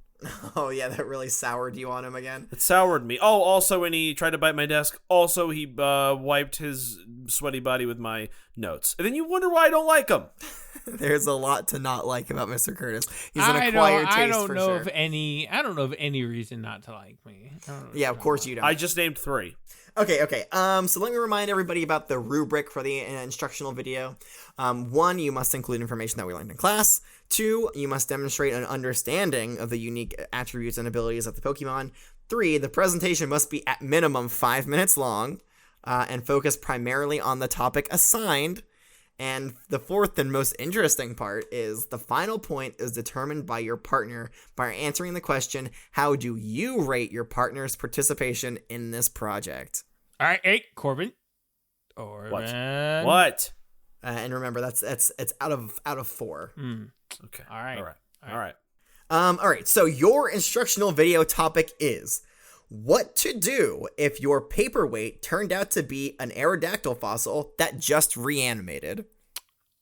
Oh, yeah, that really soured you on him again. It soured me. Oh, also when he tried to bite my desk, also he wiped his sweaty body with my notes. And then you wonder why I don't like him. There's a lot to not like about Mr. Curtis. He's an acquired taste for sure. I don't know of any reason not to like me. Yeah, of course you don't. I just named 3. Okay. So let me remind everybody about the rubric for the instructional video. 1, you must include information that we learned in class. 2, you must demonstrate an understanding of the unique attributes and abilities of the Pokemon. 3, the presentation must be at minimum 5 minutes long and focus primarily on the topic assigned. And the fourth and most interesting part is the final point is determined by your partner by answering the question, how do you rate your partner's participation in this project? All right, hey, Corbin. What? And remember, it's out of 4. Okay. All right. All right. All right. So your instructional video topic is what to do if your paperweight turned out to be an Aerodactyl fossil that just reanimated.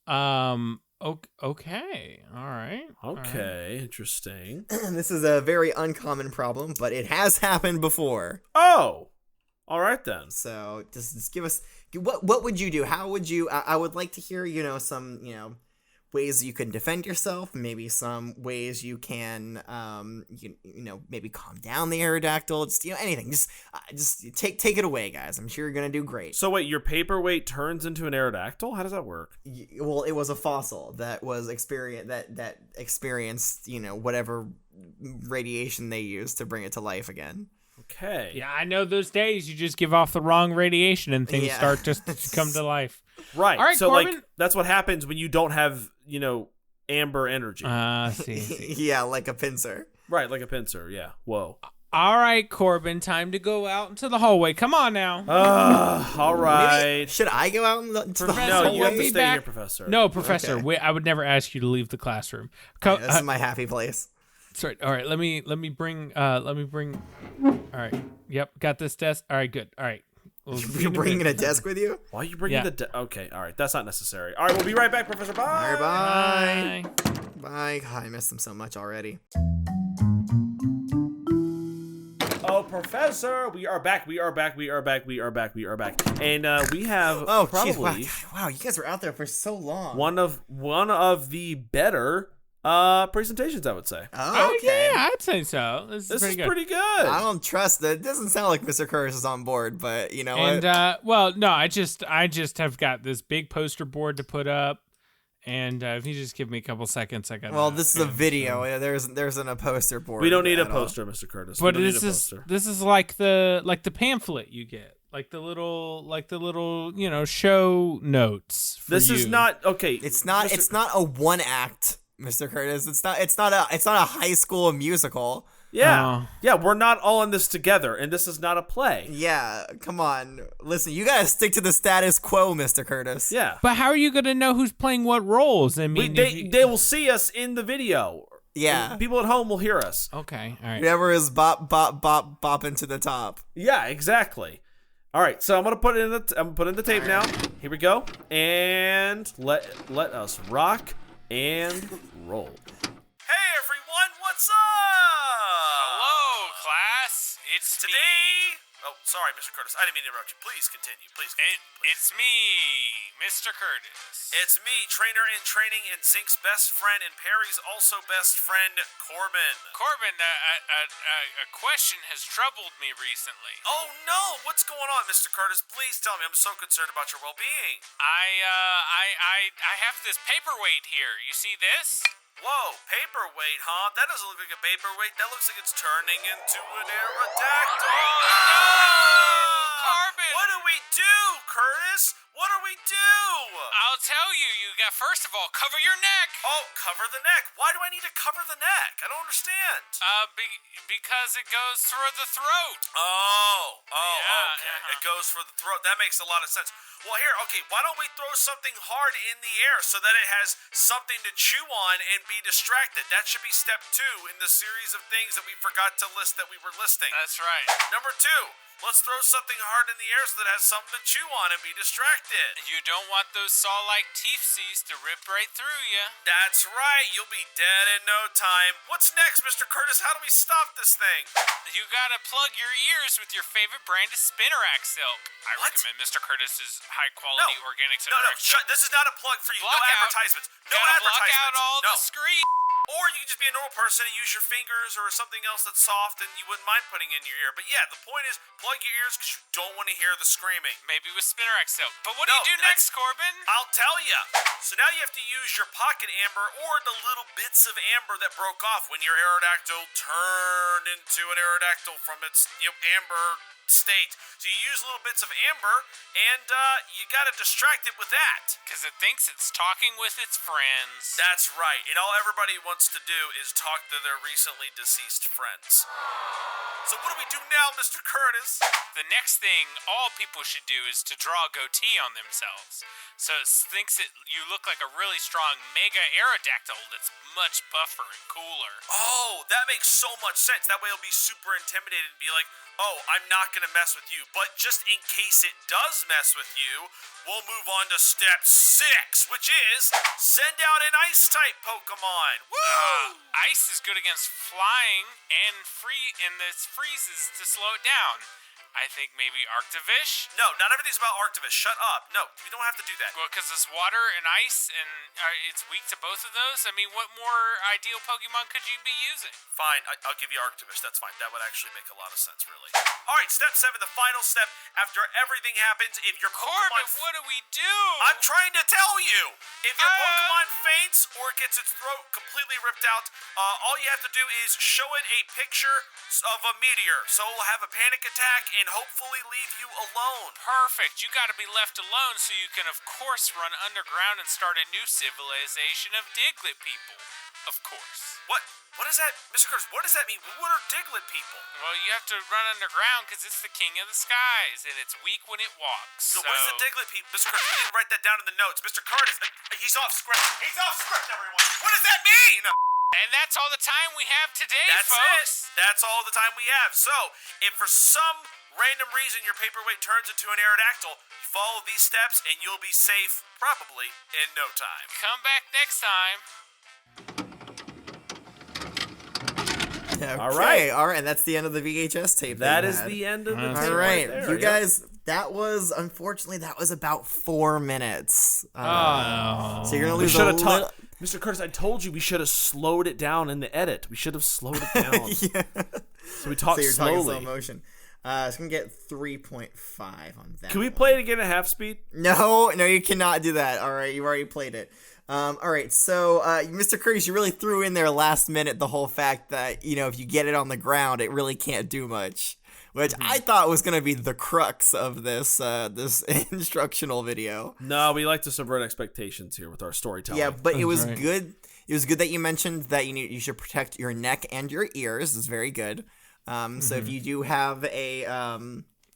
Okay. All right. Okay. Interesting. This is a very uncommon problem, but it has happened before. Oh. All right then. So just give us what would you do? How would you? I would like to hear some ways you can defend yourself. Maybe some ways you can maybe calm down the Aerodactyl. Just anything. Just take it away, guys. I'm sure you're gonna do great. So wait, your paperweight turns into an Aerodactyl? How does that work? Well, it was a fossil that was that experienced whatever radiation they used to bring it to life again. Okay. Yeah, I know those days you just give off the wrong radiation and things start to come to life. Right. All right, so Corbin. like that's what happens when you don't have, amber energy. See. Yeah, like a pincer. Right, like a pincer. Yeah. Whoa. All right, Corbin, time to go out into the hallway. Come on now. All right. Maybe, should I go out into the Professor, No, hallway? you have to be stay back. here, Professor. No, Professor, Okay. I would never ask you to leave the classroom. Yeah, this is my happy place. Sorry. All right, let me bring. All right. Yep, got this desk. All right, good. All right. We'll see You're you in a bringing minute. a desk with you? Why are you bringing Yeah. Okay, all right. That's not necessary. All right, we'll be right back, Professor. Bye. All right, bye. Bye. Bye. God, I missed them so much already. Oh, Professor, we are back. We are back. And we have probably Geez, wow, you guys were out there for so long. one of the better presentations, I would say. Oh, okay. Yeah, I'd say so. This This pretty is good. pretty good. I don't trust that. It doesn't sound like Mr. Curtis is on board, but you know And what? well, no, I just have got this big poster board to put up, and if you just give me a couple seconds, I got. Well, this is a video. There isn't a poster board. We don't need a at all. poster, Mr. Curtis. But we don't need this a is poster. like the pamphlet you get, like the little show notes. For This is you. not okay. It's not. Mr. It's not a one act, Mr. Curtis. It's not a high school musical. Yeah, Oh. yeah. We're not all in this together, and this is not a play. Yeah, come on. Listen, you gotta stick to the status quo, Mr. Curtis. Yeah. But how are you gonna know who's playing what roles? I mean, They will see us in the video. Yeah. People at home will hear us. Okay, all right. Whoever is bopping to the top. Yeah, exactly. All right, so I'm gonna put in the tape now. Here we go, and let us rock and roll. Hey everyone, what's up? Hello, class. It's Today. Oh, sorry, Mr. Curtis. I didn't mean to interrupt you. Please continue. Please. It's me, Mr. Curtis. It's me, trainer in training and Zink's best friend and Perry's also best friend, Corbin. Corbin, a question has troubled me recently. Oh no, what's going on, Mr. Curtis? Please tell me. I'm so concerned about your well-being. I have this paperweight here. You see this? Whoa, paperweight, huh? That doesn't look like a paperweight. That looks like it's turning into an Aerodactyl. Oh, no! Corbin! What do we do, Curtis? What do we do? I'll tell you. You got, first of all, cover your neck. Oh, cover the neck. Why do I need to cover the neck? I don't understand. Because it goes through the throat. Oh, Yeah, okay. uh-huh. It goes for the throat. That makes a lot of sense. Well, here, okay, why don't we throw something hard in the air so that it has something to chew on and be distracted? That should be step 2 in the series of things that we forgot to list that we were listing. That's right. Number 2, let's throw something hard in the air so that it has something to chew on and be distracted. You don't want those saw-like teeth to rip right through you. That's right, you'll be dead in no time. What's next, Mr. Curtis? How do we stop this thing? You gotta plug your ears with your favorite brand of Spinnerack silk. I What? recommend Mr. Curtis's high-quality organic No, Spinnerack silk. this is not a plug for you. Block No out. advertisements. No Gotta advertisements. block out all no. the screech. Or you can just be a normal person and use your fingers or something else that's soft and you wouldn't mind putting in your ear. But yeah, the point is plug your ears because you don't want to hear the screaming. Maybe with Spinnerack silk. But what No, do you do next, Corbin? I'll tell you. So now you have to use your pocket amber or the little bits of amber that broke off when your Aerodactyl turned into an Aerodactyl from its amber state. So you use little bits of amber, and you gotta distract it with that. Because it thinks it's talking with its friends. That's right, and all everybody wants to do is talk to their recently deceased friends. So what do we do now, Mr. Curtis? The next thing all people should do is to draw a goatee on themselves. So it thinks that you look like a really strong mega Aerodactyl that's much buffer and cooler. Oh, that makes so much sense. That way it'll be super intimidated and be like, oh, I'm not going to mess with you. But just in case it does mess with you, we'll move on to step 6, which is send out an ice-type Pokemon. Woo! Ice is good against flying and this freezes to slow it down. I think maybe Arctivish? No, not everything's about Arctivish. Shut up. No, we don't have to do that. Well, because it's water and ice, and it's weak to both of those. I mean, what more ideal Pokemon could you be using? Fine, I'll give you Arctivish. That's fine. That would actually make a lot of sense, really. All right, step 7, the final step. After everything happens, if your Pokemon... Corbin, what do we do? I'm trying to tell you! If your Pokemon faints or gets its throat completely ripped out, all you have to do is show it a picture of a meteor. So it will have a panic attack and hopefully leave you alone. Perfect. You got to be left alone so you can, of course, run underground and start a new civilization of Diglett people. Of course. What is that? Mr. Curtis, what does that mean? What are Diglett people? Well, you have to run underground because it's the king of the skies, and it's weak when it walks. So what is the Diglett people? Mr. Curtis, we didn't write that down in the notes. Mr. Curtis, he's off script. He's off script, everyone. What does that mean? And that's all the time we have today, That's folks. That's all the time we have. So, if for some random reason your paperweight turns into an Aerodactyl, you follow these steps and you'll be safe, probably, in no time. Come back next time. Okay, All right. and that's the end of the VHS tape. That is the end of the tape. All right, there. you guys. That was about 4 minutes. So you're gonna lose a little. Mr. Curtis, I told you we should have slowed it down in the edit. We should have slowed it down. Yeah. So we talk So you're slowly. talking slow motion. It's gonna get 3.5 on that. Can we play it again at half speed? No, you cannot do that. All right, you've already played it. All right, so Mr. Curtis, you really threw in there last minute the whole fact that if you get it on the ground, it really can't do much, which I thought was gonna be the crux of this this instructional video. No, we like to subvert expectations here with our storytelling. Yeah, but it was right. good. It was good that you mentioned that you should protect your neck and your ears. It's very good. So if you do have a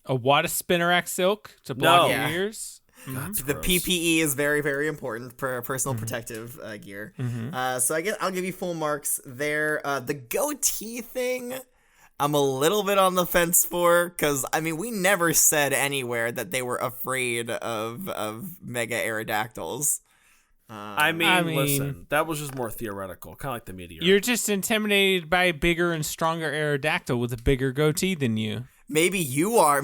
wad of Spinnerack silk to block No. your ears. God, it's the gross. PPE is very, very important for personal protective gear. So I guess I'll give you full marks there. The goatee thing, I'm a little bit on the fence for, because we never said anywhere that they were afraid of mega Aerodactyls. I mean, listen, that was just more theoretical, kind of like the meteor. You're just intimidated by a bigger and stronger Aerodactyl with a bigger goatee than you. Maybe you are,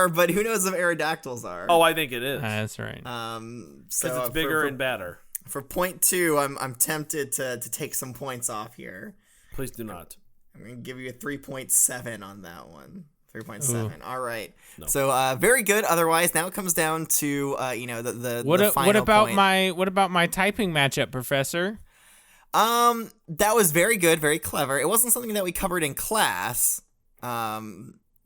but who knows if Aerodactyls are? Oh, I think it is. That's right. Because So it's bigger and badder. For point 2, I'm tempted to take some points off here. Please do not. I'm going to give you a 3.7 on that one. 3.7. All right. No. So very good. Otherwise, now it comes down to the What final about point. my typing matchup, Professor? That was very good, very clever. It wasn't something that we covered in class.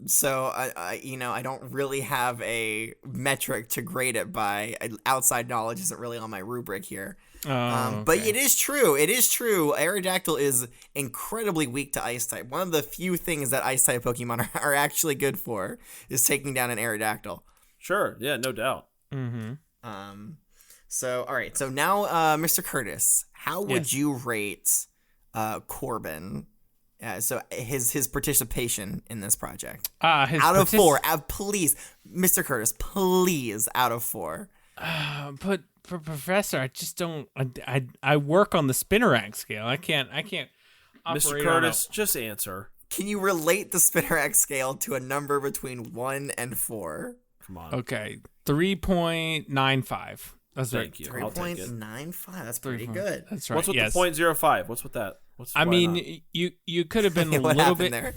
So I don't really have a metric to grade it by. Outside knowledge isn't really on my rubric here. But it is true. Aerodactyl is incredibly weak to ice type. One of the few things that ice type Pokemon are actually good for is taking down an Aerodactyl. Sure. Yeah, no doubt. Mm-hmm. So all right. So now, Mr. Curtis, how would you rate Corbin? So his participation in this project out of 4. Please, Mr. Curtis, please, out of 4. But Professor, I just don't. I work on the Spinnerack scale. I can't. Mr. Curtis, just answer. Can you relate the Spinnerack scale to a number between 1 and 4? Come on. Okay, 3.95. That's right. Thank you. I'll take it. 3.95. That's pretty good. That's right. What's with yes. the 0.05? What's with that? I mean, you could have been a What little happened bit there?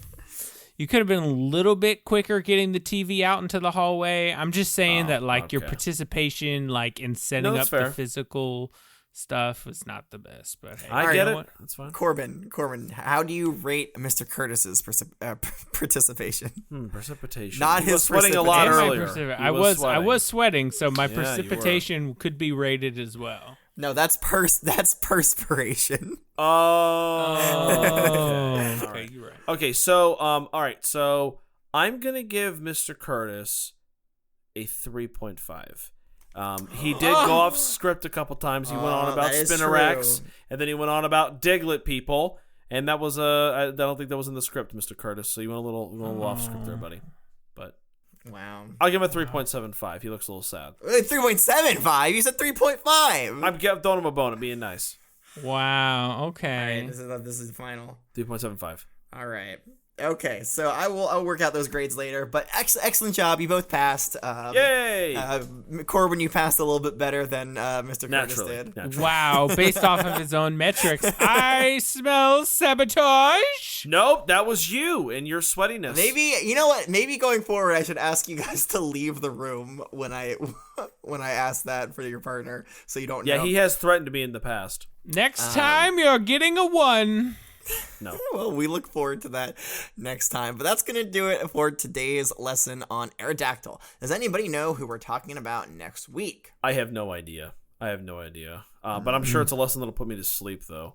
You could have been a little bit quicker getting the TV out into the hallway. I'm just saying that your okay. participation in setting No, up that's fair. the physical stuff was not the best. But hey, I get you it. know what? That's fine. Corbin, how do you rate Mr. Curtis's participation? Precipitation. Not He was his sweating a lot And my earlier. precip- He I was sweating. sweating, so my Yeah, you were. precipitation could be rated as well. No, that's perspiration. Oh, okay, you're right. Okay, so all right, so I'm gonna give Mr. Curtis a 3.5. He did go off script a couple times. He went on about that is Spinnerax, true. and then he went on about Diglett people, and that was I don't think that was in the script, Mr. Curtis. So you went a little off script there, buddy. But Wow. I'll give him a 3.75. He looks a little sad. 3.75? You said 3.5. I'm throwing him a bone. I'm being nice. Wow. All Okay. right, this is final. 3.75. All right. Okay, so I'll work out those grades later. But excellent job, you both passed. Yay! Corbin, you passed a little bit better than Mr. Curtis did. Naturally. Wow. Based off of his own metrics, I smell sabotage. Nope, that was you and your sweatiness. Maybe you know what? Maybe going forward, I should ask you guys to leave the room when I ask that for your partner, so you don't. Yeah, know. he has threatened to me in the past. Next time, you're getting a 1. No. Well, we look forward to that next time. But that's going to do it for today's lesson on Aerodactyl. Does anybody know who we're talking about next week? I have no idea. But I'm sure it's a lesson that'll put me to sleep, though.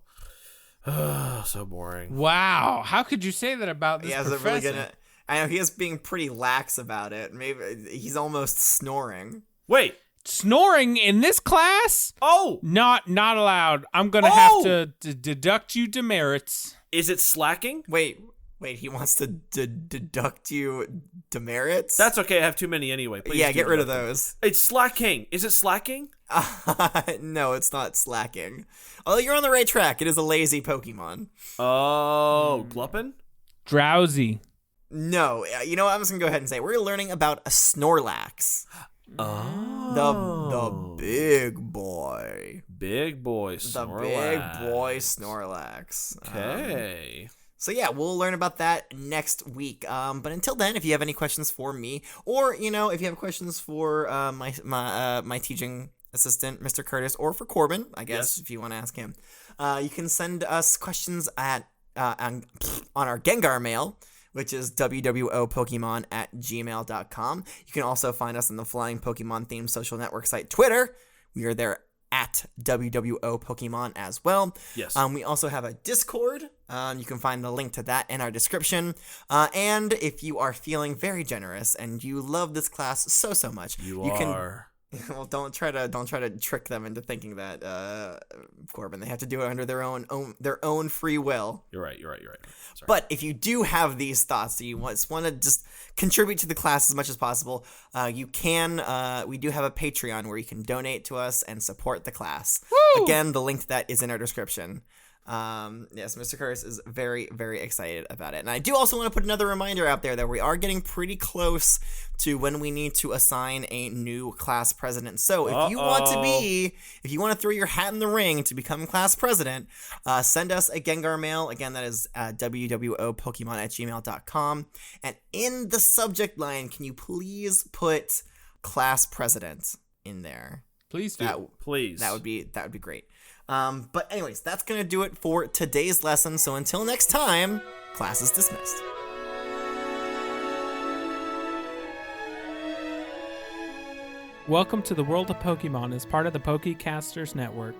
So boring. Wow. How could you say that about this He professor? really gonna. I know he is being pretty lax about it. Maybe he's almost snoring. Wait. Snoring in this class? Oh! Not allowed. I'm gonna have to deduct you demerits. Is it slacking? Wait. He wants to deduct you demerits? That's okay. I have too many anyway. Please yeah, do get rid of deduct them. those. It's slacking. Is it slacking? No, it's not slacking. Although you're on the right track. It is a lazy Pokemon. Oh, Gluppin? Drowsy. No, you know what? I'm just gonna go ahead and say we're learning about a Snorlax. Oh. The big boy. Big boy The Snorlax. big boy Snorlax. Okay. So yeah, we'll learn about that next week. But until then, if you have any questions for me, or if you have questions for my teaching assistant, Mr. Curtis, or for Corbin, I guess if you want to ask him, you can send us questions at on our Gengar mail, which is wwopokemon@gmail.com. You can also find us on the Flying Pokemon themed social network site Twitter. We are there at WWOPokemon as well. Yes. We also have a Discord. You can find the link to that in our description. And if you are feeling very generous and you love this class so much, you are. Well, don't try to trick them into thinking that, Corbin. They have to do it under their own free will. You're right. Sorry. But if you do have these thoughts that you want to just contribute to the class as much as possible, you can. We do have a Patreon where you can donate to us and support the class. Woo! Again, the link to that is in our description. Yes, Mr. Curtis is very, very excited about it. And I do also want to put another reminder out there that we are getting pretty close to when we need to assign a new class president. So if you want to throw your hat in the ring to become class president, send us a Gengar mail. Again, that is wwopokemon@gmail.com. And in the subject line, can you please put class president in there? Please do. Please. That would be great. But anyways, that's going to do it for today's lesson. So until next time, class is dismissed. Welcome to the World of Pokemon as part of the Pokecasters Network.